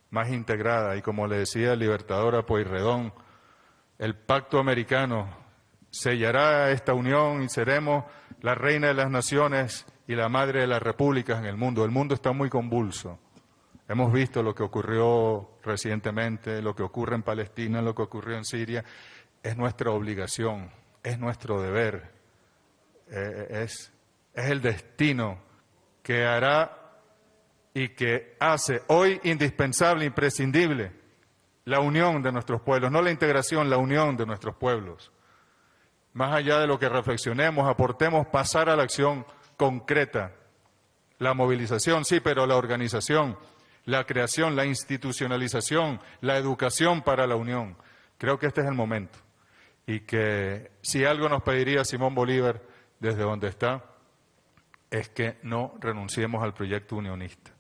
más integrada, y como le decía el libertador Pueyrredón, el pacto americano sellará esta unión y seremos la reina de las naciones y la madre de las repúblicas en el mundo. El mundo está muy convulso. Hemos visto lo que ocurrió recientemente, lo que ocurre en Palestina, lo que ocurrió en Siria. Es nuestra obligación, es nuestro deber, es el destino que hará y que hace hoy indispensable, imprescindible, la unión de nuestros pueblos, no la integración, la unión de nuestros pueblos. Más allá de lo que reflexionemos, aportemos, pasar a la acción concreta. La movilización, sí, pero la organización, la creación, la institucionalización, la educación para la unión. Creo que este es el momento. Y que si algo nos pediría Simón Bolívar desde donde está, es que no renunciemos al proyecto unionista.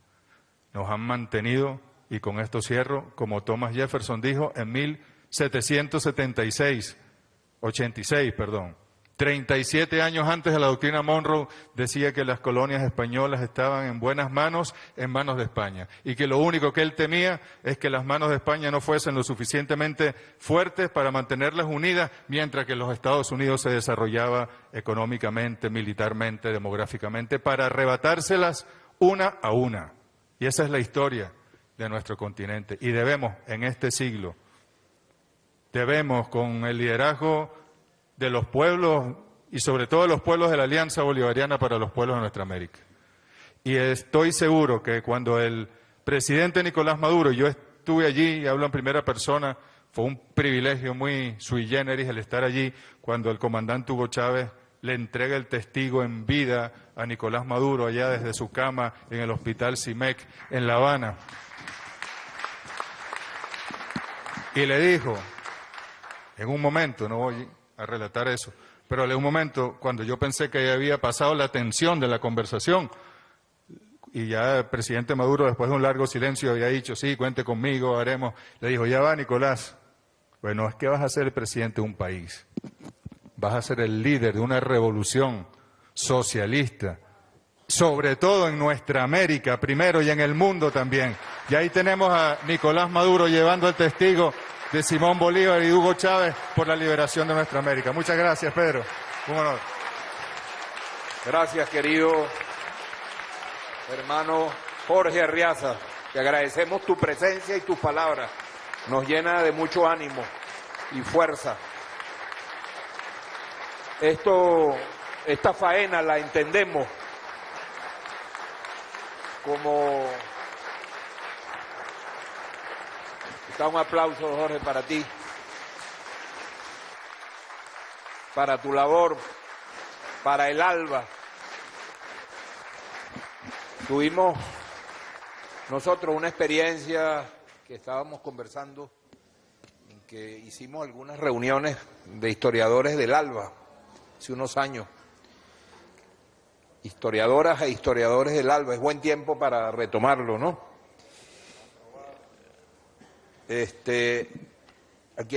Nos han mantenido, y con esto cierro, como Thomas Jefferson dijo en 1786, 37 años antes de la doctrina Monroe, decía que las colonias españolas estaban en buenas manos, en manos de España, y que lo único que él temía es que las manos de España no fuesen lo suficientemente fuertes para mantenerlas unidas, mientras que los Estados Unidos se desarrollaba económicamente, militarmente, demográficamente, para arrebatárselas una a una. Y esa es la historia de nuestro continente. Y debemos, en este siglo, con el liderazgo de los pueblos, y sobre todo de los pueblos de la Alianza Bolivariana para los pueblos de nuestra América. Y estoy seguro que cuando el presidente Nicolás Maduro, yo estuve allí y hablo en primera persona, fue un privilegio muy sui generis el estar allí, cuando el comandante Hugo Chávez le entrega el testigo en vida a Nicolás Maduro allá desde su cama en el Hospital CIMEC en La Habana. Y le dijo, en un momento, no voy a relatar eso, pero en un momento, cuando yo pensé que ya había pasado la tensión de la conversación, y ya el presidente Maduro, después de un largo silencio, había dicho, sí, cuente conmigo, haremos, le dijo, ya va, Nicolás, bueno, es que vas a ser el presidente de un país, vas a ser el líder de una revolución socialista, sobre todo en nuestra América primero y en el mundo también. Y ahí tenemos a Nicolás Maduro llevando el testigo de Simón Bolívar y Hugo Chávez por la liberación de nuestra América. Muchas gracias, Pedro. Un honor. Gracias, querido hermano Jorge Arriaza. Te agradecemos tu presencia y tus palabras. Nos llena de mucho ánimo y fuerza. Esta faena la entendemos como... Está un aplauso, Jorge, para ti, para tu labor, para el ALBA. Tuvimos nosotros una experiencia que estábamos conversando, en que hicimos algunas reuniones de historiadores del ALBA hace unos años. Historiadoras e historiadores del ALBA, es buen tiempo para retomarlo, ¿no? Aquí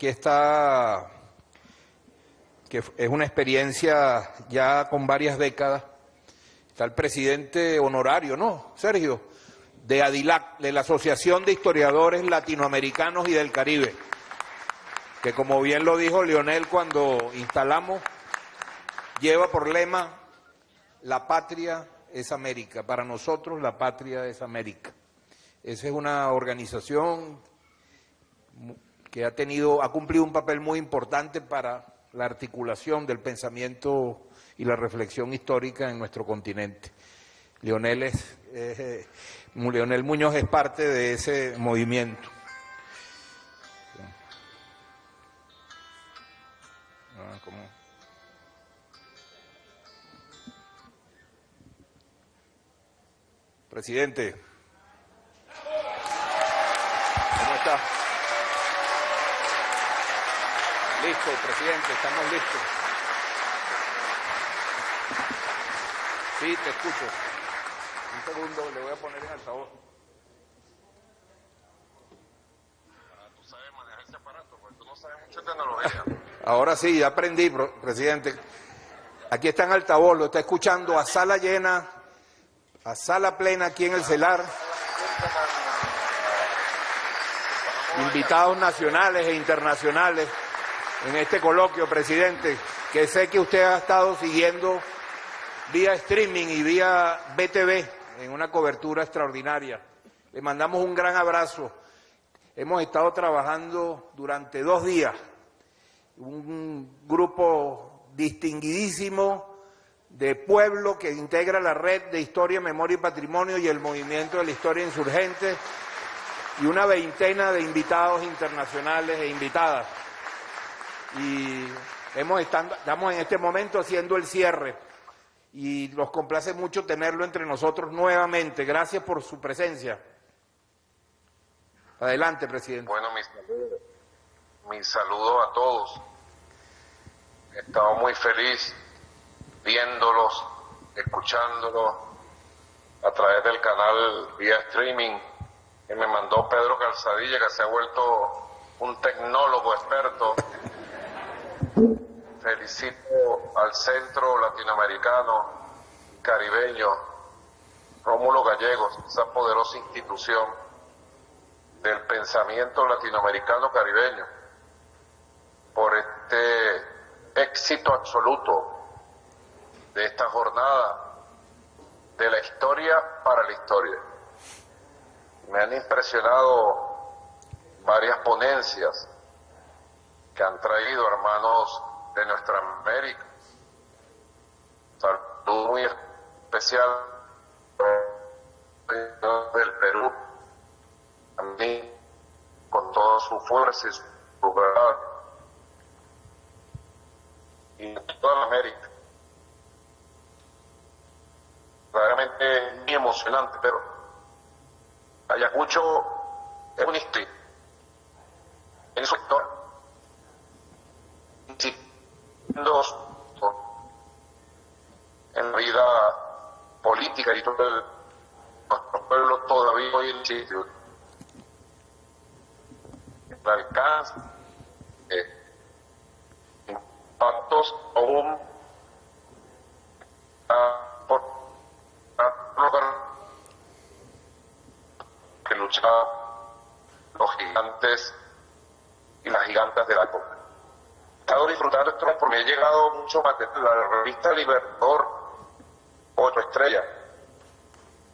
está, que es una experiencia ya con varias décadas. Está el presidente honorario, ¿no, Sergio? De ADILAC, de la Asociación de Historiadores Latinoamericanos y del Caribe, que como bien lo dijo Leonel cuando instalamos, lleva por lema: la patria es América. Para nosotros la patria es América. Esa es una organización que ha cumplido un papel muy importante para la articulación del pensamiento y la reflexión histórica en nuestro continente. Leonel Muñoz es parte de ese movimiento. Presidente, ¿cómo está? Listo, presidente, estamos listos. Sí, te escucho. Un segundo, le voy a poner en altavoz. Tú sabes manejar ese aparato, porque tú no sabes mucha tecnología. Ahora sí, ya aprendí, presidente. Aquí está en altavoz, lo está escuchando a sala llena, a sala plena aquí en el CELAR. Invitados nacionales e internacionales en este coloquio, presidente, que sé que usted ha estado siguiendo vía streaming y vía BTV en una cobertura extraordinaria. Le mandamos un gran abrazo. Hemos estado trabajando durante 2 días, un grupo distinguidísimo de pueblo que integra la Red de Historia, Memoria y Patrimonio y el Movimiento de la Historia Insurgente, y una veintena de invitados internacionales e invitadas. Y estamos en este momento haciendo el cierre y nos complace mucho tenerlo entre nosotros nuevamente. Gracias por su presencia. Adelante, presidente. Bueno, mi saludo a todos. He estado muy feliz viéndolos, escuchándolos a través del canal vía streaming que me mandó Pedro Calzadilla, que se ha vuelto un tecnólogo experto. Felicito al Centro Latinoamericano Caribeño Rómulo Gallegos, esa poderosa institución del pensamiento latinoamericano caribeño, por este éxito absoluto de esta jornada de la historia para la historia. Me han impresionado varias ponencias que han traído hermanos de nuestra América. Saludo muy especial del Perú, también con toda su fuerza y su lugar, y de toda la América. Realmente es muy emocionante, pero Ayacucho es un historia en su historia, en la vida política y todo nuestro pueblo todavía hoy en sitio el alcance impactos aún por que luchaban los gigantes y las gigantes de la época. estado disfrutando esto porque me he llegado mucho material. La revista Libertador, 8 estrellas.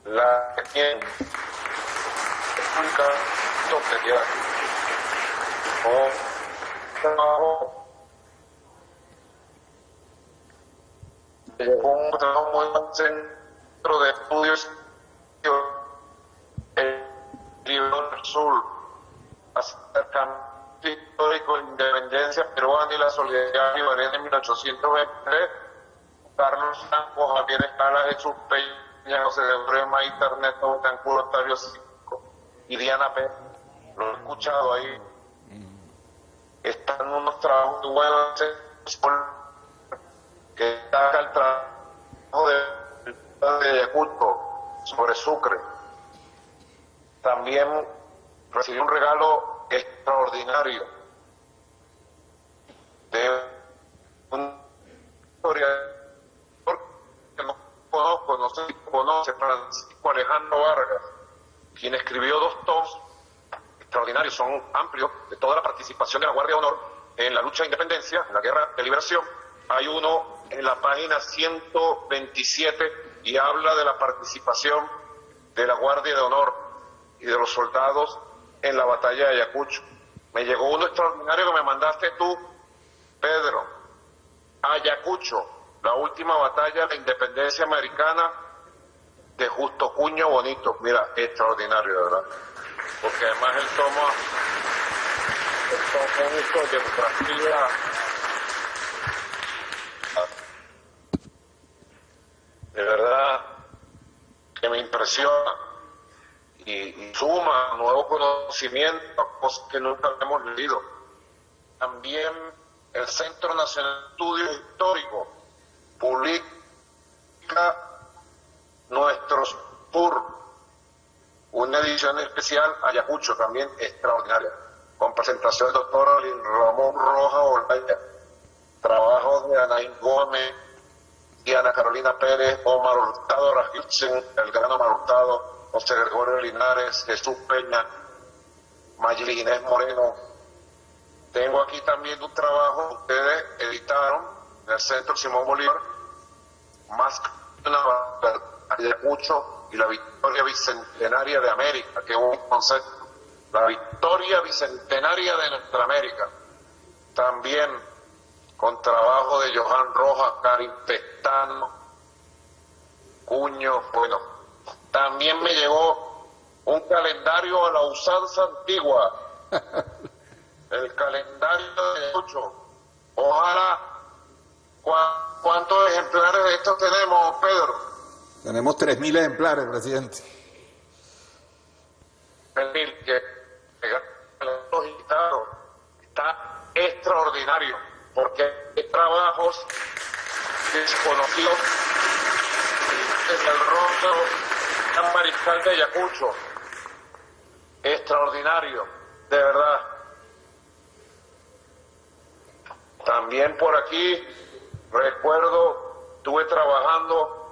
La que tiene llegó un trabajo muy buen centro de estudios el libro del sur, acercamiento histórico, independencia peruana y la solidaridad bolivariana en 1823, Carlos Franco, Javier Escala, Jesús Peña, José de Brema, Internet, Betancur, Octavio Cinco y Diana Pérez. Lo he escuchado ahí. Están unos trabajos muy buenos que destaca el trabajo de Ayacucho sobre Sucre. También recibí un regalo extraordinario de un historiador que no conozco, no sé si conoce, Francisco Alejandro Vargas, quien escribió 2 tomos extraordinarios, son amplios, de toda la participación de la Guardia de Honor en la lucha de independencia, en la guerra de liberación. Hay uno en la página 127 y habla de la participación de la Guardia de Honor y de los soldados en la batalla de Ayacucho. Me llegó uno extraordinario que me mandaste tú, Pedro. Ayacucho, la última batalla de la independencia americana, de Justo Cuño Bonito. Mira, extraordinario, de verdad. Porque además él toma de geografía de verdad que me impresiona y suma nuevo conocimiento a cosas que nunca hemos leído. También el Centro Nacional de Estudios Históricos publica Nuestros Sur, una edición especial, Ayacucho, también extraordinaria, con presentación del doctor Ramón Rojas Olaya, trabajos de Anaín Gómez, Diana Carolina Pérez, Omar Hurtado Rajitsen, el gran Omar Hurtado, José Gregorio Linares, Jesús Peña, Mayli Inés Moreno. Tengo aquí también un trabajo que ustedes editaron en el Centro Simón Bolívar, más que una Ayacucho y la victoria bicentenaria de América, que es un concepto, la victoria bicentenaria de nuestra América. También con trabajo de Johan Rojas, Karin Pestano, Cuño, bueno. También me llegó un calendario a la usanza antigua, el calendario de Ayacucho. Ojalá, ¿cuántos ejemplares de estos tenemos, Pedro? Tenemos 3.000 ejemplares, presidente. 3.000, que está extraordinario, porque hay trabajos desconocidos desde el rostro del mariscal de Ayacucho. Extraordinario, de verdad. También por aquí, recuerdo, estuve trabajando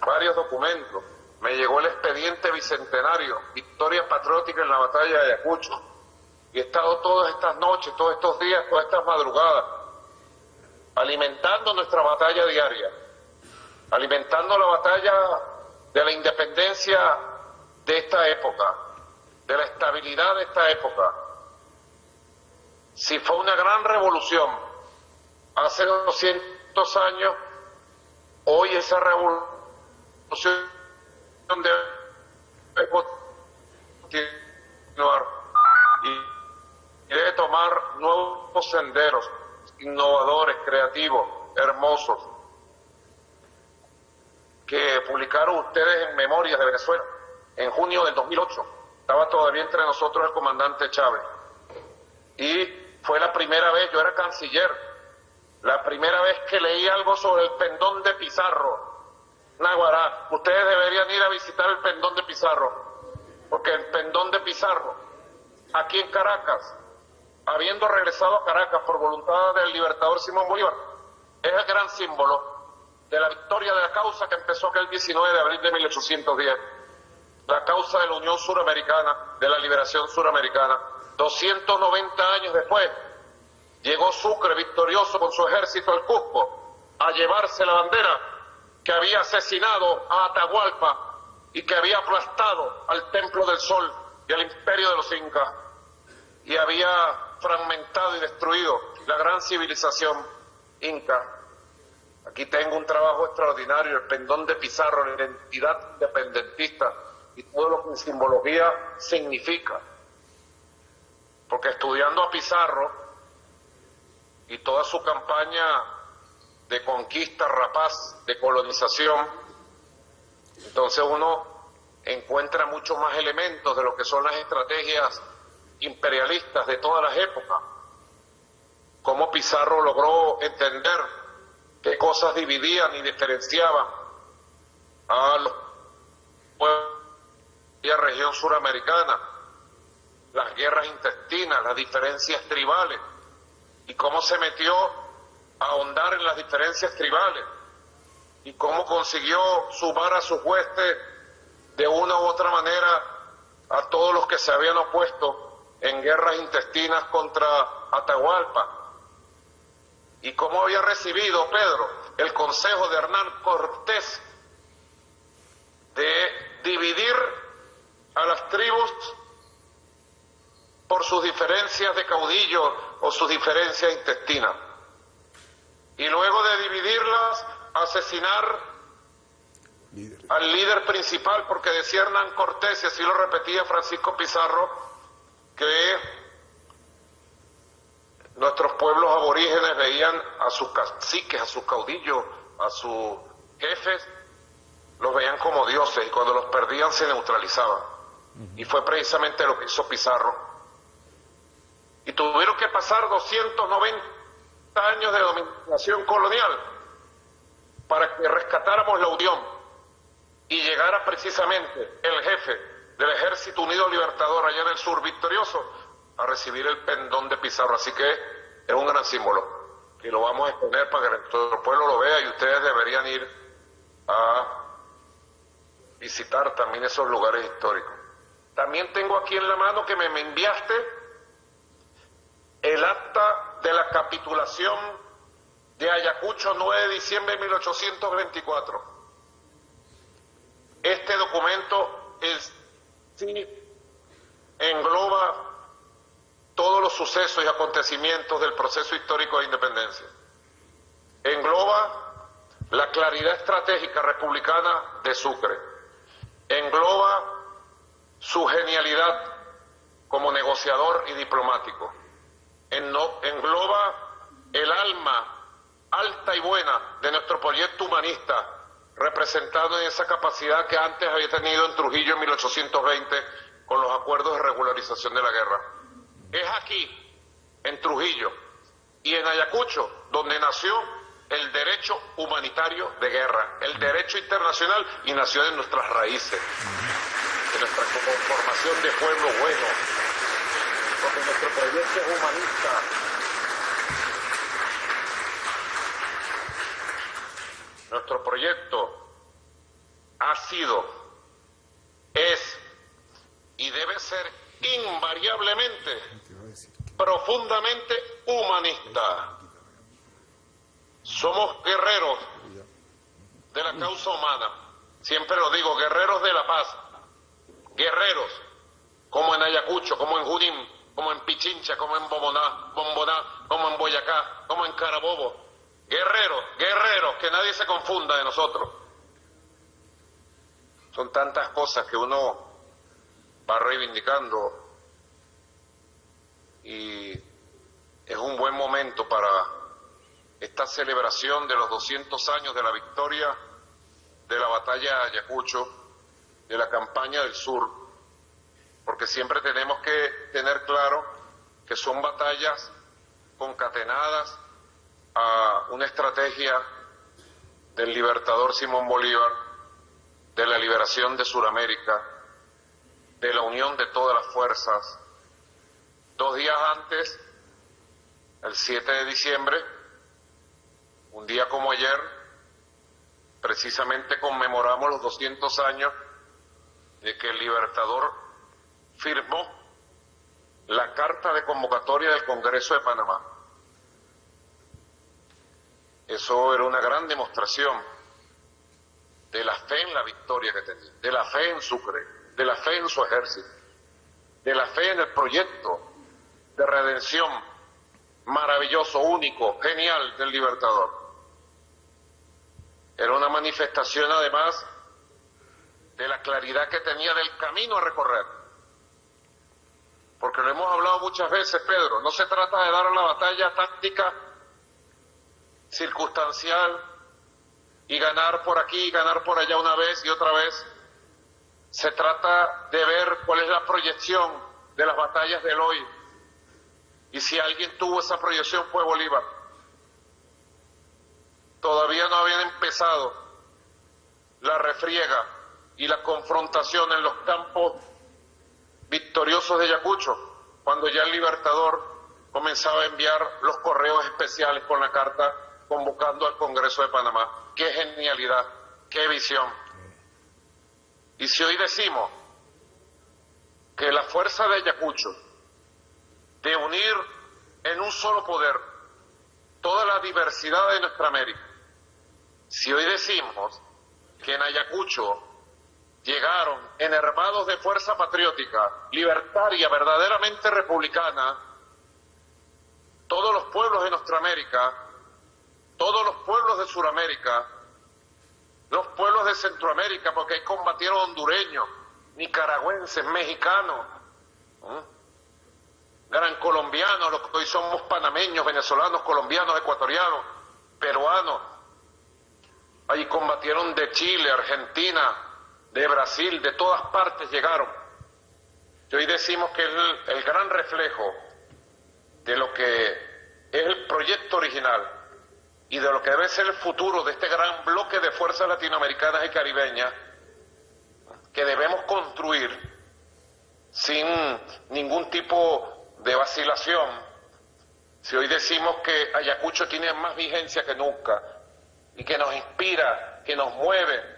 varios documentos. Me llegó el expediente bicentenario, Victoria Patriótica en la batalla de Ayacucho. Y he estado todas estas noches, todos estos días, todas estas madrugadas, alimentando nuestra batalla diaria, alimentando la batalla de la independencia de esta época, de la estabilidad de esta época. Si fue una gran revolución hace 200 años, hoy esa revolución debe continuar y debe tomar nuevos senderos, innovadores, creativos, hermosos, que publicaron ustedes en Memorias de Venezuela en junio del 2008. Estaba todavía entre nosotros el comandante Chávez. Y fue la primera vez, yo era canciller, la primera vez que leí algo sobre el pendón de Pizarro. Naguará, ustedes deberían ir a visitar el pendón de Pizarro, porque el pendón de Pizarro, aquí en Caracas, habiendo regresado a Caracas por voluntad del libertador Simón Bolívar, es el gran símbolo de la victoria de la causa que empezó aquel 19 de abril de 1810, la causa de la Unión Suramericana, de la liberación suramericana. 290 años después, llegó Sucre victorioso con su ejército al Cusco a llevarse la bandera que había asesinado a Atahualpa y que había aplastado al Templo del Sol y al imperio de los incas y había fragmentado y destruido la gran civilización inca. Aquí tengo un trabajo extraordinario, el pendón de Pizarro, la identidad independentista y todo lo que en simbología significa. Porque estudiando a Pizarro y toda su campaña de conquista rapaz, de colonización, entonces uno encuentra muchos más elementos de lo que son las estrategias imperialistas de todas las épocas. Cómo Pizarro logró entender qué cosas dividían y diferenciaban a los pueblos de la región suramericana, las guerras intestinas, las diferencias tribales, y cómo se metió a ahondar en las diferencias tribales, y cómo consiguió sumar a sus huestes de una u otra manera a todos los que se habían opuesto en guerras intestinas contra Atahualpa, y cómo había recibido Pedro el consejo de Hernán Cortés de dividir a las tribus por sus diferencias de caudillo o sus diferencias intestinas, y luego de dividirlas asesinar al líder principal, porque decía Hernán Cortés, y así lo repetía Francisco Pizarro, que nuestros pueblos aborígenes veían a sus caciques, a sus caudillos, a sus jefes, los veían como dioses, y cuando los perdían se neutralizaban. Y fue precisamente lo que hizo Pizarro. Y tuvieron que pasar 290 años de dominación colonial para que rescatáramos la unión y llegara precisamente el jefe del Ejército Unido Libertador allá en el sur victorioso a recibir el pendón de Pizarro. Así que es un gran símbolo y lo vamos a exponer para que nuestro pueblo lo vea, y ustedes deberían ir a visitar también esos lugares históricos. También tengo aquí en la mano que me enviaste el acta de la capitulación de Ayacucho, 9 de diciembre de 1824. Este documento engloba todos los sucesos y acontecimientos del proceso histórico de independencia. Engloba la claridad estratégica republicana de Sucre. Engloba su genialidad como negociador y diplomático. Engloba el alma alta y buena de nuestro proyecto humanista, representado en esa capacidad que antes había tenido en Trujillo en 1820 con los acuerdos de regularización de la guerra. Es aquí, en Trujillo y en Ayacucho, donde nació el derecho humanitario de guerra, el derecho internacional, y nació de nuestras raíces, de nuestra conformación de pueblo bueno, porque nuestro proyecto es humanista. Nuestro proyecto ha sido, es y debe ser invariablemente, profundamente humanista. Somos guerreros de la causa humana, siempre lo digo, guerreros de la paz, guerreros como en Ayacucho, como en Junín, como en Pichincha, como en Bomboná, como en Boyacá, como en Carabobo. Guerreros, que nadie se confunda de nosotros. Son tantas cosas que uno va reivindicando, y es un buen momento para esta celebración de los 200 años de la victoria de la batalla de Ayacucho, de la campaña del sur, porque siempre tenemos que tener claro que son batallas concatenadas a una estrategia del libertador Simón Bolívar, de la liberación de Sudamérica, de la unión de todas las fuerzas. 2 días antes, el 7 de diciembre, un día como ayer, precisamente conmemoramos los 200 años de que el libertador firmó la carta de convocatoria del Congreso de Panamá. Eso era una gran demostración de la fe en la victoria que tenía, de la fe en Sucre, de la fe en su ejército, de la fe en el proyecto de redención maravilloso, único, genial del Libertador. Era una manifestación además de la claridad que tenía del camino a recorrer. Porque lo hemos hablado muchas veces, Pedro, no se trata de dar la batalla táctica, circunstancial, y ganar por aquí y ganar por allá una vez y otra vez. Se trata de ver cuál es la proyección de las batallas del hoy. Y si alguien tuvo esa proyección fue Bolívar. Todavía no habían empezado la refriega y la confrontación en los campos victoriosos de Ayacucho, cuando ya el Libertador comenzaba a enviar los correos especiales con la carta convocando al Congreso de Panamá. ¡Qué genialidad! ¡Qué visión! Y si hoy decimos que la fuerza de Ayacucho, de unir en un solo poder toda la diversidad de nuestra América, si hoy decimos que en Ayacucho llegaron enervados de fuerza patriótica, libertaria, verdaderamente republicana, todos los pueblos de nuestra América, todos los pueblos de Sudamérica, los pueblos de Centroamérica, porque ahí combatieron hondureños, nicaragüenses, mexicanos, gran colombianos, los que hoy somos panameños, venezolanos, colombianos, ecuatorianos, peruanos. Ahí combatieron de Chile, Argentina, de Brasil, de todas partes llegaron. Y hoy decimos que es el gran reflejo de lo que es el proyecto original y de lo que debe ser el futuro de este gran bloque de fuerzas latinoamericanas y caribeñas que debemos construir sin ningún tipo de vacilación. Si hoy decimos que Ayacucho tiene más vigencia que nunca y que nos inspira, que nos mueve,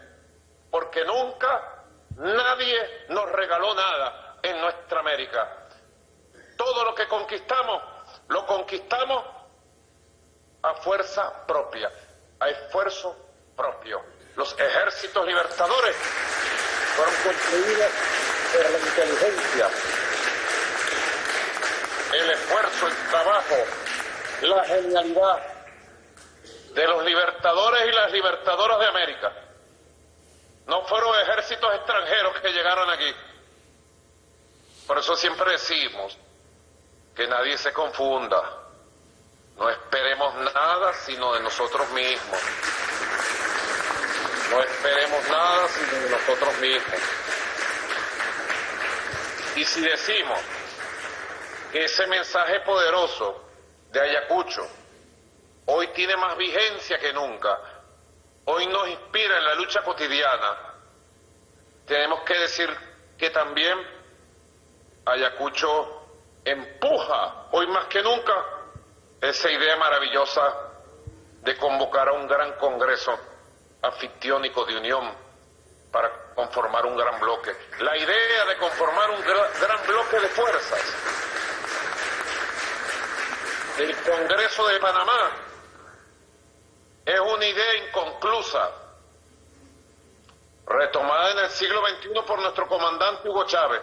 porque nunca nadie nos regaló nada en nuestra América. Todo lo que conquistamos, lo conquistamos a fuerza propia, a esfuerzo propio. Los ejércitos libertadores fueron construidos por la inteligencia, el esfuerzo, el trabajo, la genialidad de los libertadores y las libertadoras de América. No fueron ejércitos extranjeros que llegaron aquí. Por eso siempre decimos que nadie se confunda. No esperemos nada sino de nosotros mismos. No esperemos nada sino de nosotros mismos. Y si decimos que ese mensaje poderoso de Ayacucho hoy tiene más vigencia que nunca, hoy nos inspira en la lucha cotidiana, tenemos que decir que también Ayacucho empuja hoy más que nunca esa idea maravillosa de convocar a un gran congreso anfictiónico de unión para conformar un gran bloque. La idea de conformar un gran bloque de fuerzas del Congreso de Panamá es una idea inconclusa, retomada en el siglo XXI por nuestro comandante Hugo Chávez,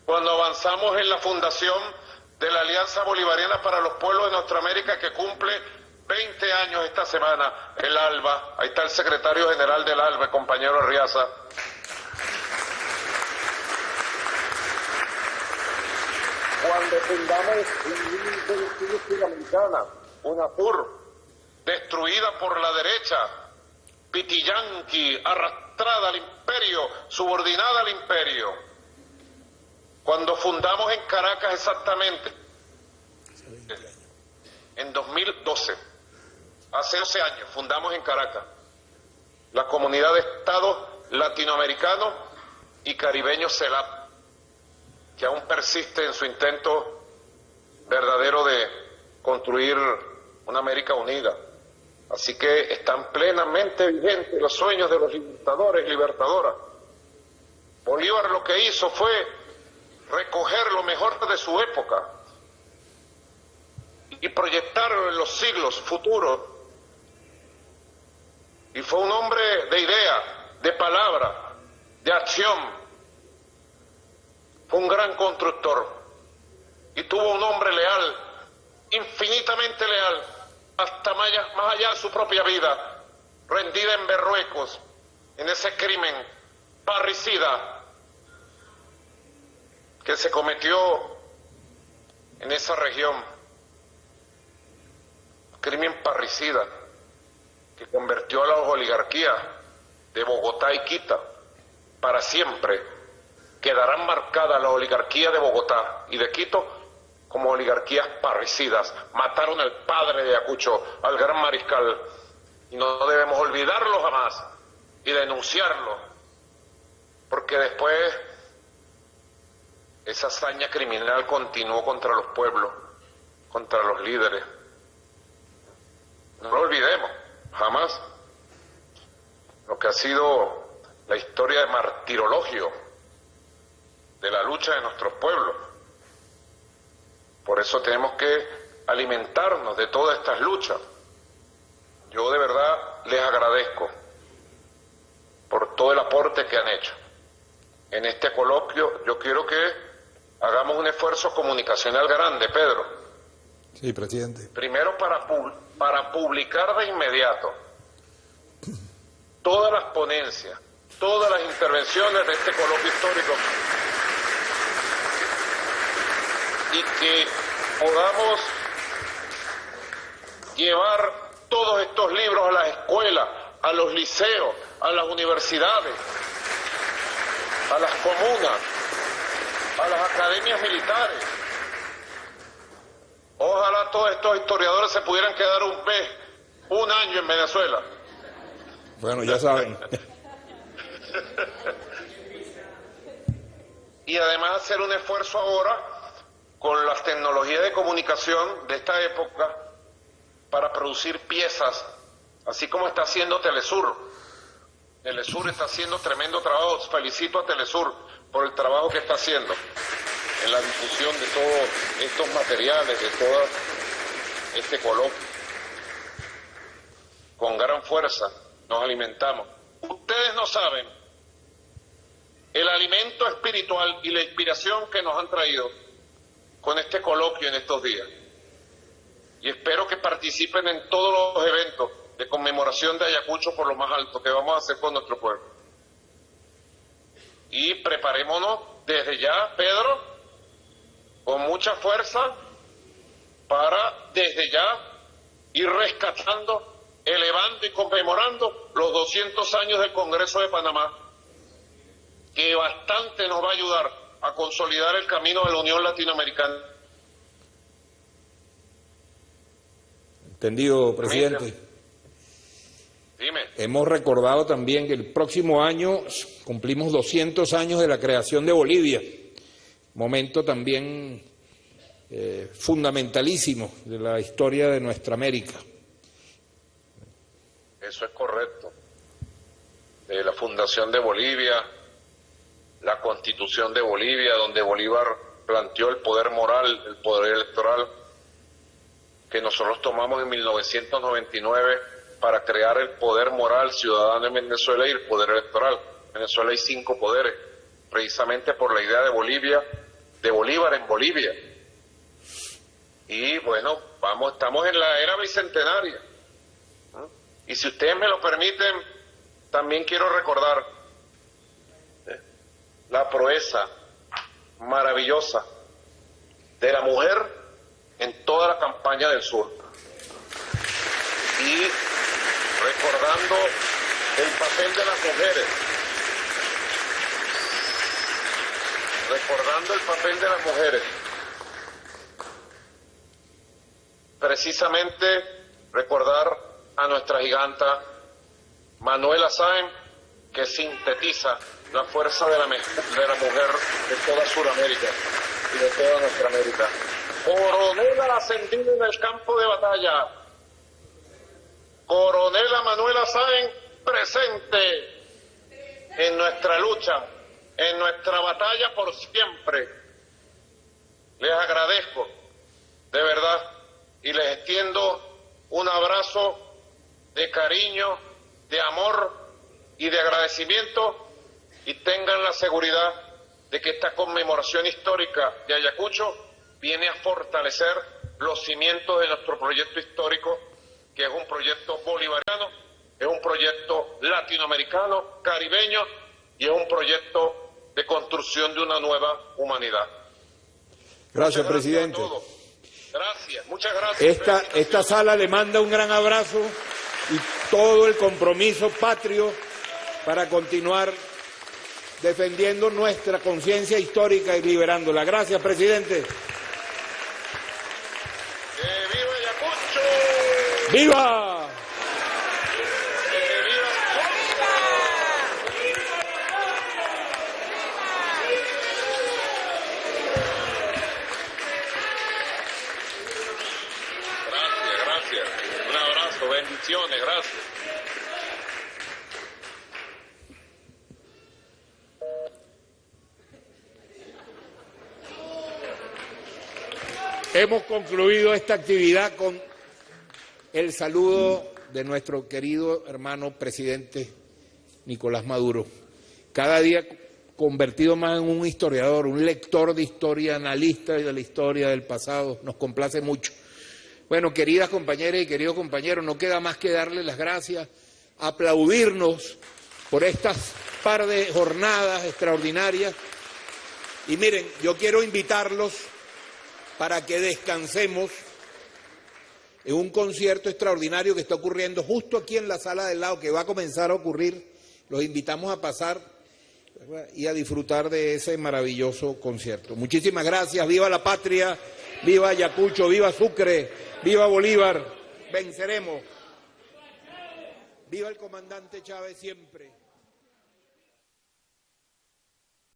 cuando avanzamos en la fundación de la Alianza Bolivariana para los Pueblos de Nuestra América, que cumple 20 años esta semana, el ALBA. Ahí está el secretario general del ALBA, el compañero Arriaza. Cuando fundamos la Unión Sudamericana, UNASUR, destruida por la derecha, pitiyanqui, arrastrada al imperio, subordinada al imperio. Cuando fundamos en Caracas exactamente, en 2012, hace 12 años, fundamos en Caracas la Comunidad de Estados Latinoamericanos y Caribeños CELAC, que aún persiste en su intento verdadero de construir una América unida. Así que están plenamente vigentes los sueños de los libertadores y libertadoras. Bolívar lo que hizo fue recoger lo mejor de su época y proyectarlo en los siglos futuros y fue un hombre de idea, de palabra, de acción. Fue un gran constructor y tuvo un hombre leal, infinitamente leal, hasta más allá de su propia vida, rendida en Berruecos, en ese crimen parricida que se cometió en esa región. Crimen parricida que convirtió a la oligarquía de Bogotá y Quito para siempre. Quedarán marcadas la oligarquía de Bogotá y de Quito como oligarquías parricidas. Mataron al padre de Ayacucho, al gran mariscal, y no debemos olvidarlo jamás y denunciarlo, porque después esa hazaña criminal continuó contra los pueblos, contra los líderes. No lo olvidemos, jamás, lo que ha sido la historia de martirologio de la lucha de nuestros pueblos. Por eso tenemos que alimentarnos de todas estas luchas. Yo de verdad les agradezco por todo el aporte que han hecho. En este coloquio yo quiero que hagamos un esfuerzo comunicacional grande, Pedro. Sí, presidente. Primero para publicar de inmediato todas las ponencias, todas las intervenciones de este coloquio histórico, y que podamos llevar todos estos libros a las escuelas, a los liceos, a las universidades, a las comunas, a las academias militares. Ojalá todos estos historiadores se pudieran quedar un año en Venezuela. Bueno, ya saben. Y además hacer un esfuerzo ahora con las tecnologías de comunicación de esta época para producir piezas, así como está haciendo Telesur. Telesur está haciendo tremendo trabajo. Felicito a Telesur por el trabajo que está haciendo en la difusión de todos estos materiales, de todo este coloquio. Con gran fuerza nos alimentamos. Ustedes no saben el alimento espiritual y la inspiración que nos han traído con este coloquio en estos días. Y espero que participen en todos los eventos de conmemoración de Ayacucho por lo más alto que vamos a hacer con nuestro pueblo. Y preparémonos desde ya, Pedro, con mucha fuerza para desde ya ir rescatando, elevando y conmemorando los 200 años del Congreso de Panamá, que bastante nos va a ayudar a consolidar el camino de la Unión Latinoamericana. Entendido, presidente. Dime. Hemos recordado también que el próximo año cumplimos 200 años de la creación de Bolivia, momento también fundamentalísimo de la historia de nuestra América. Eso es correcto. De la fundación de Bolivia, la Constitución de Bolivia, donde Bolívar planteó el poder moral, el poder electoral, que nosotros tomamos en 1999 para crear el poder moral ciudadano en Venezuela y el poder electoral. En Venezuela hay 5 poderes, precisamente por la idea de Bolívar en Bolivia. Y bueno, estamos en la era bicentenaria. Y si ustedes me lo permiten, también quiero recordar la proeza maravillosa de la mujer en toda la campaña del sur. Y recordando el papel de las mujeres, precisamente recordar a nuestra giganta Manuela Sáenz, que sintetiza la fuerza de la mujer de toda Sudamérica y de toda nuestra América. Coronela ascendida en el campo de batalla, Coronela Manuela Sáenz presente en nuestra lucha, en nuestra batalla por siempre. Les agradezco, de verdad, y les extiendo un abrazo de cariño, de amor y de agradecimiento, y tengan la seguridad de que esta conmemoración histórica de Ayacucho viene a fortalecer los cimientos de nuestro proyecto histórico, que es un proyecto bolivariano, es un proyecto latinoamericano, caribeño, y es un proyecto de construcción de una nueva humanidad. Gracias, presidente. A todos. Gracias, muchas gracias. Esta sala le manda un gran abrazo y todo el compromiso patrio para continuar defendiendo nuestra conciencia histórica y liberándola. Gracias, presidente. ¡Viva Ayacucho! ¡Viva! Gracias. Un abrazo, bendiciones, gracias. Hemos concluido esta actividad con el saludo de nuestro querido hermano presidente Nicolás Maduro, cada día convertido más en un historiador, un lector de historia, analista de la historia del pasado. Nos complace mucho. Bueno, queridas compañeras y queridos compañeros, no queda más que darles las gracias, aplaudirnos por estas par de jornadas extraordinarias. Y miren, yo quiero invitarlos para que descansemos en un concierto extraordinario que está ocurriendo justo aquí en la sala del lado, que va a comenzar a ocurrir. Los invitamos a pasar y a disfrutar de ese maravilloso concierto. Muchísimas gracias. Viva la patria, viva Ayacucho, viva Sucre, viva Bolívar. Venceremos. Viva el comandante Chávez siempre.